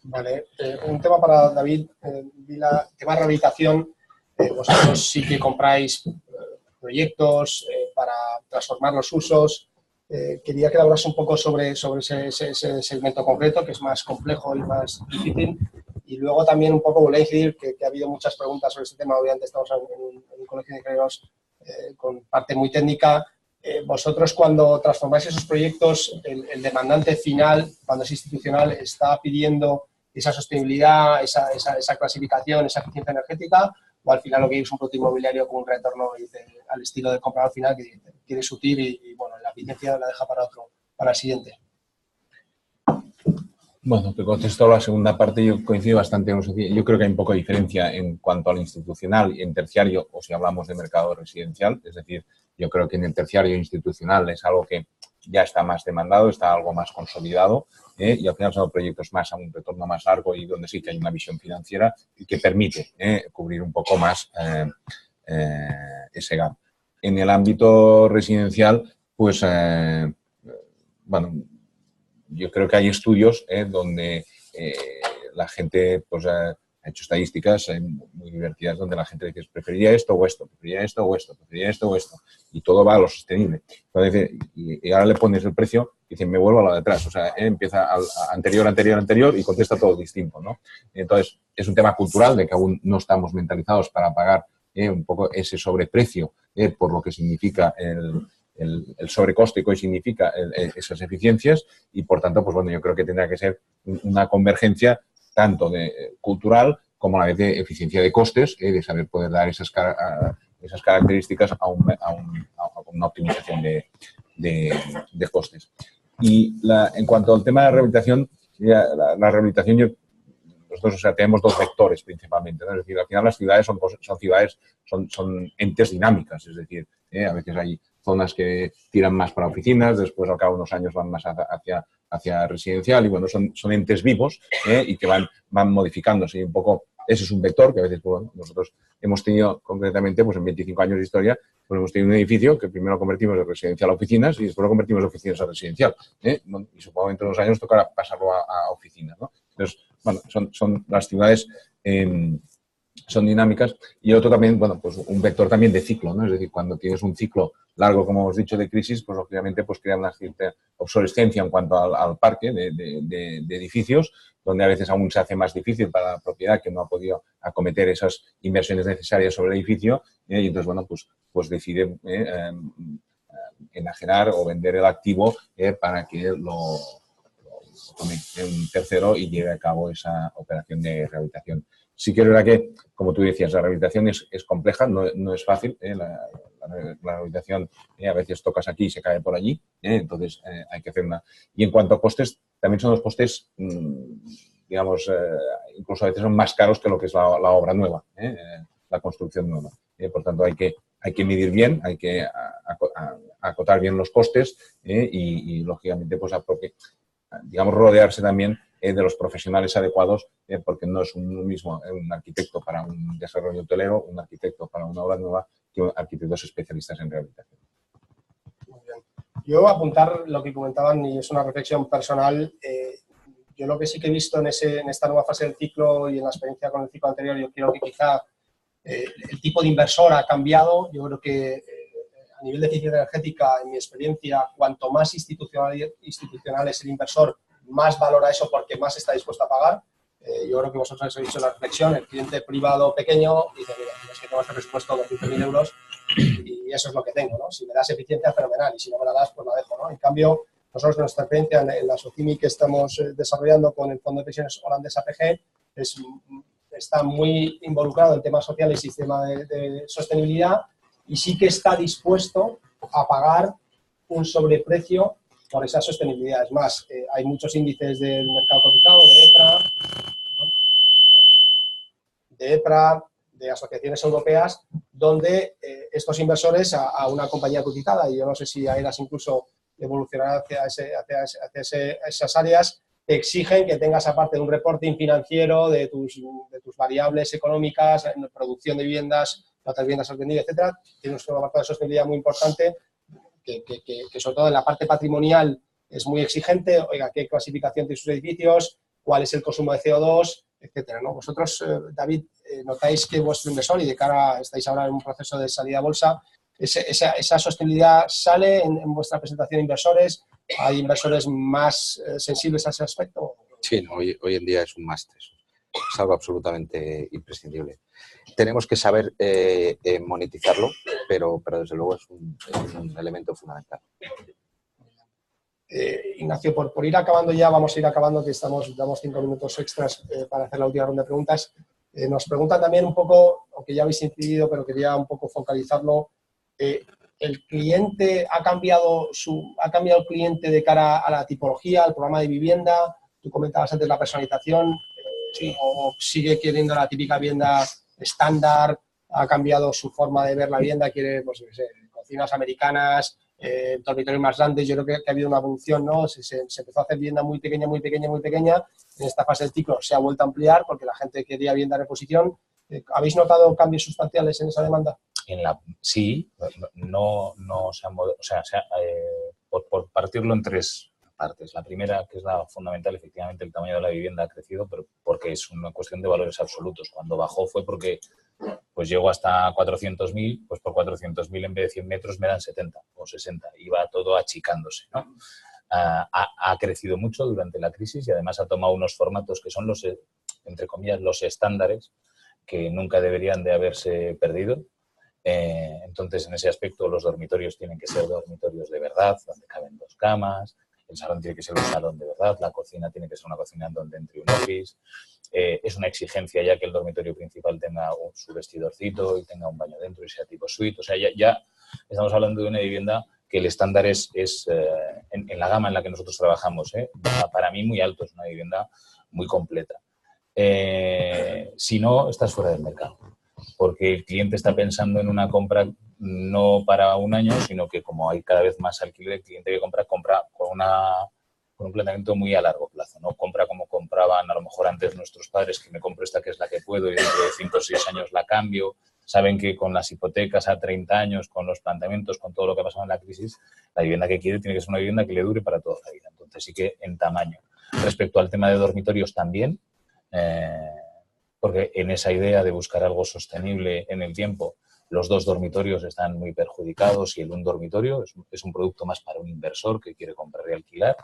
Vale, un tema para David Vila, tema rehabilitación. Vosotros sí que compráis proyectos para transformar los usos. Quería que hablas un poco sobre ese segmento concreto, que es más complejo y más difícil. Y luego también un poco volví a incidir que ha habido muchas preguntas sobre este tema. Obviamente estamos en un colegio de ingenieros con parte muy técnica. Vosotros, cuando transformáis esos proyectos, el demandante final, cuando es institucional, está pidiendo esa sostenibilidad, esa clasificación, esa eficiencia energética, o al final lo que es un producto inmobiliario con un retorno al estilo del comprador final que quiere surtir y bueno, la eficiencia la deja para el siguiente. Bueno, te contesto la segunda parte. Yo coincido bastante con eso. Yo creo que hay un poco de diferencia en cuanto al institucional y en terciario, o si hablamos de mercado residencial. Es decir, yo creo que en el terciario institucional es algo que ya está más demandado, está algo más consolidado, y al final son proyectos más a un retorno más largo y donde sí que hay una visión financiera y que permite cubrir un poco más ese gap. En el ámbito residencial, pues, bueno, yo creo que hay estudios donde la gente pues, ha hecho estadísticas muy divertidas donde la gente dice preferiría esto o esto, preferiría esto o esto, preferiría esto o esto, y todo va a lo sostenible. Entonces, y ahora le pones el precio y dicen, me vuelvo a lo de atrás. O sea, empieza al anterior y contesta todo distinto, ¿no? Entonces, es un tema cultural de que aún no estamos mentalizados para pagar un poco ese sobreprecio por lo que significa el sobrecoste que hoy significa esas eficiencias y, por tanto, pues bueno, yo creo que tendrá que ser una convergencia tanto de cultural como a la vez de eficiencia de costes, de saber poder dar esas características a una optimización de costes. Y en cuanto al tema de la rehabilitación, la rehabilitación nosotros, o sea, tenemos 2 vectores principalmente, ¿no? Es decir, al final las ciudades son entes dinámicas, es decir, a veces hay zonas que tiran más para oficinas, después al cabo de unos años van más hacia residencial y bueno, son entes vivos y que van modificándose y un poco ese es un vector que a veces, bueno, nosotros hemos tenido concretamente, pues en 25 años de historia, pues hemos tenido un edificio que primero lo convertimos de residencial a oficinas y después lo convertimos de oficinas a residencial. Y supongo que dentro de unos años tocará pasarlo a oficinas, ¿no? Entonces, bueno, son las ciudades son dinámicas y otro también, bueno, pues un vector también de ciclo, ¿no? Es decir, cuando tienes un ciclo largo, como hemos dicho, de crisis, pues obviamente pues crea una cierta obsolescencia en cuanto al parque de edificios, donde a veces aún se hace más difícil para la propiedad que no ha podido acometer esas inversiones necesarias sobre el edificio y entonces, bueno, pues decide enajenar o vender el activo para que lo tome un tercero y lleve a cabo esa operación de rehabilitación. Sí que es verdad que, como tú decías, la rehabilitación es compleja, no es fácil. La rehabilitación a veces tocas aquí y se cae por allí, entonces hay que hacer una... Y en cuanto a costes, también son los costes, digamos, incluso a veces son más caros que lo que es la obra nueva, la construcción nueva. Por tanto, hay que hay que medir bien, hay que acotar bien los costes y, lógicamente, pues digamos, rodearse también de los profesionales adecuados, porque no es un mismo un arquitecto para un desarrollo hotelero, un arquitecto para una obra nueva, que arquitectos especialistas en rehabilitación. Muy bien. Yo apuntar lo que comentaban, y es una reflexión personal, yo lo que sí que he visto en esta nueva fase del ciclo y en la experiencia con el ciclo anterior, yo creo que quizá el tipo de inversor ha cambiado. Yo creo que a nivel de eficiencia energética, en mi experiencia, cuanto más institucional es el inversor, más valora eso porque más está dispuesto a pagar. Yo creo que vosotros habéis hecho la reflexión, el cliente privado pequeño dice, mira, es que tengo este presupuesto de 15.000 euros y eso es lo que tengo, ¿no? Si me das eficiencia, fenomenal, y si no me la das, pues la dejo, ¿no? En cambio, nosotros nuestra experiencia en la SOCIMI que estamos desarrollando con el Fondo de Pensiones holandés APG está muy involucrado en temas sociales y sistema de sostenibilidad, y sí que está dispuesto a pagar un sobreprecio por esa sostenibilidad. Es más, hay muchos índices del mercado cotizado, de EPRA, de asociaciones europeas, donde estos inversores a una compañía cotizada, y yo no sé si AEDAS incluso evolucionará hacia esas áreas, te exigen que tengas, aparte de un reporting financiero de tus variables económicas, en producción de viviendas, otras viviendas sostenibles, etcétera, tienes una parte de sostenibilidad muy importante, que sobre todo en la parte patrimonial es muy exigente. Oiga, ¿qué clasificación tienen sus edificios? ¿Cuál es el consumo de CO2? Etcétera, ¿no? Vosotros, David, notáis que vuestro inversor, y de cara, estáis ahora en un proceso de salida a bolsa, esa sostenibilidad sale en vuestra presentación de inversores. ¿Hay inversores más sensibles a ese aspecto? Sí, no, hoy en día es un máster, es algo absolutamente imprescindible. Tenemos que saber monetizarlo, pero desde luego es un elemento fundamental. Ignacio, por ir acabando ya, vamos a ir acabando, que damos 5 minutos extras para hacer la última ronda de preguntas. Nos preguntan también un poco, aunque ya habéis incidido, pero quería un poco focalizarlo. ¿El cliente ha cambiado el cliente de cara a la tipología, al programa de vivienda? Tú comentabas antes la personalización, sí, o sigue queriendo la típica vivienda estándar, ha cambiado su forma de ver la vivienda, quiere, pues, no sé, cocinas americanas, dormitorios más grandes. Yo creo que ha habido una evolución, ¿no? Se empezó a hacer vivienda muy pequeña, muy pequeña, muy pequeña. En esta fase del ciclo se ha vuelto a ampliar porque la gente quería vivienda de reposición. ¿Habéis notado cambios sustanciales en esa demanda? Sí, no se han, o sea, por partirlo en tres partes. La primera, que es la fundamental, efectivamente el tamaño de la vivienda ha crecido, pero porque es una cuestión de valores absolutos. Cuando bajó fue porque pues llegó hasta 400.000, pues por 400.000 en vez de 100 metros me dan 70 o 60. Iba todo achicándose, ¿no? Ha crecido mucho durante la crisis y además ha tomado unos formatos que son los, entre comillas, los estándares, que nunca deberían de haberse perdido. Entonces, en ese aspecto, los dormitorios tienen que ser dormitorios de verdad, donde caben 2 camas, el salón tiene que ser un salón de verdad, la cocina tiene que ser una cocina donde entre un office. Es una exigencia ya que el dormitorio principal tenga su vestidorcito y tenga un baño dentro y sea tipo suite. O sea, ya estamos hablando de una vivienda que el estándar es en la gama en la que nosotros trabajamos, para mí muy alto, es una vivienda muy completa. Si no, estás fuera del mercado, porque el cliente está pensando en una compra no para un año, sino que como hay cada vez más alquiler, el cliente que compra con un planteamiento muy a largo plazo, ¿no? Compra como compraban a lo mejor antes nuestros padres, que me compro esta que es la que puedo y dentro de 5 o 6 años la cambio. Saben que con las hipotecas a 30 años, con los planteamientos, con todo lo que ha pasado en la crisis, la vivienda que quiere tiene que ser una vivienda que le dure para toda la vida. Entonces sí que en tamaño. Respecto al tema de dormitorios también, porque en esa idea de buscar algo sostenible en el tiempo, los 2 dormitorios están muy perjudicados y el un dormitorio es un producto más para un inversor que quiere comprar y alquilar.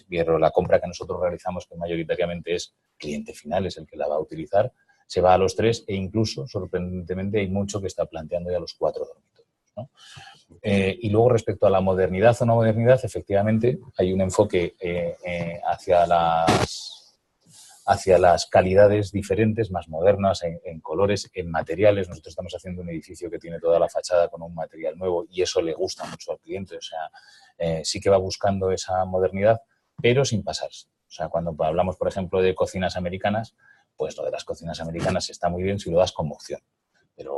Pero la compra que nosotros realizamos, que mayoritariamente es cliente final, es el que la va a utilizar, se va a los 3 e incluso, sorprendentemente, hay mucho que está planteando ya los 4 dormitorios, ¿no? Y luego, respecto a la modernidad o no modernidad, efectivamente, hay un enfoque hacia las calidades diferentes, más modernas, en colores, en materiales. Nosotros estamos haciendo un edificio que tiene toda la fachada con un material nuevo y eso le gusta mucho al cliente. O sea, sí que va buscando esa modernidad, pero sin pasarse. O sea, cuando hablamos, por ejemplo, de cocinas americanas, pues lo de las cocinas americanas está muy bien si lo das como opción. Pero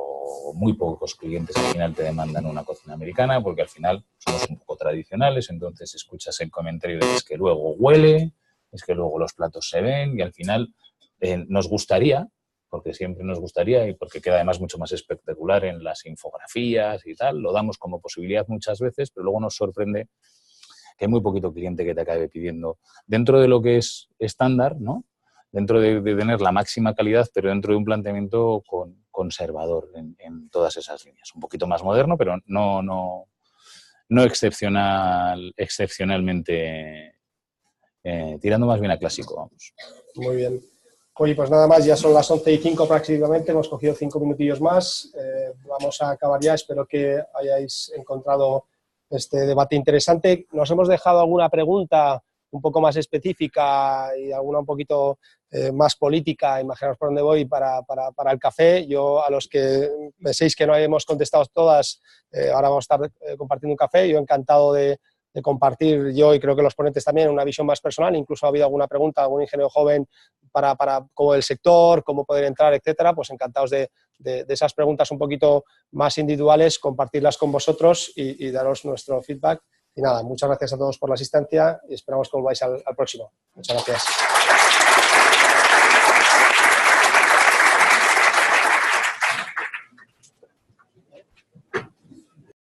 muy pocos clientes al final te demandan una cocina americana, porque al final somos un poco tradicionales, entonces escuchas el comentario de que es que luego huele, es que luego los platos se ven y al final nos gustaría, porque siempre nos gustaría y porque queda además mucho más espectacular en las infografías y tal, lo damos como posibilidad muchas veces, pero luego nos sorprende que hay muy poquito cliente que te acabe pidiendo dentro de lo que es estándar, ¿no? Dentro de tener la máxima calidad, pero dentro de un planteamiento conservador en todas esas líneas. Un poquito más moderno, pero no excepcionalmente, tirando más bien a clásico, vamos. Muy bien. Oye, pues nada más, ya son las 11:05 prácticamente, hemos cogido 5 minutillos más. Vamos a acabar ya, espero que hayáis encontrado este debate interesante. Nos hemos dejado alguna pregunta un poco más específica y alguna un poquito más política, imaginaos por dónde voy, para el café. Yo, a los que penséis que no hemos contestado todas, ahora vamos a estar compartiendo un café. Yo encantado de compartir, yo y creo que los ponentes también, una visión más personal. Incluso ha habido alguna pregunta, algún ingeniero joven para cómo el sector, cómo poder entrar, etcétera. Pues encantados de esas preguntas un poquito más individuales, compartirlas con vosotros y daros nuestro feedback. Y nada, muchas gracias a todos por la asistencia y esperamos que volváis al próximo. Muchas gracias.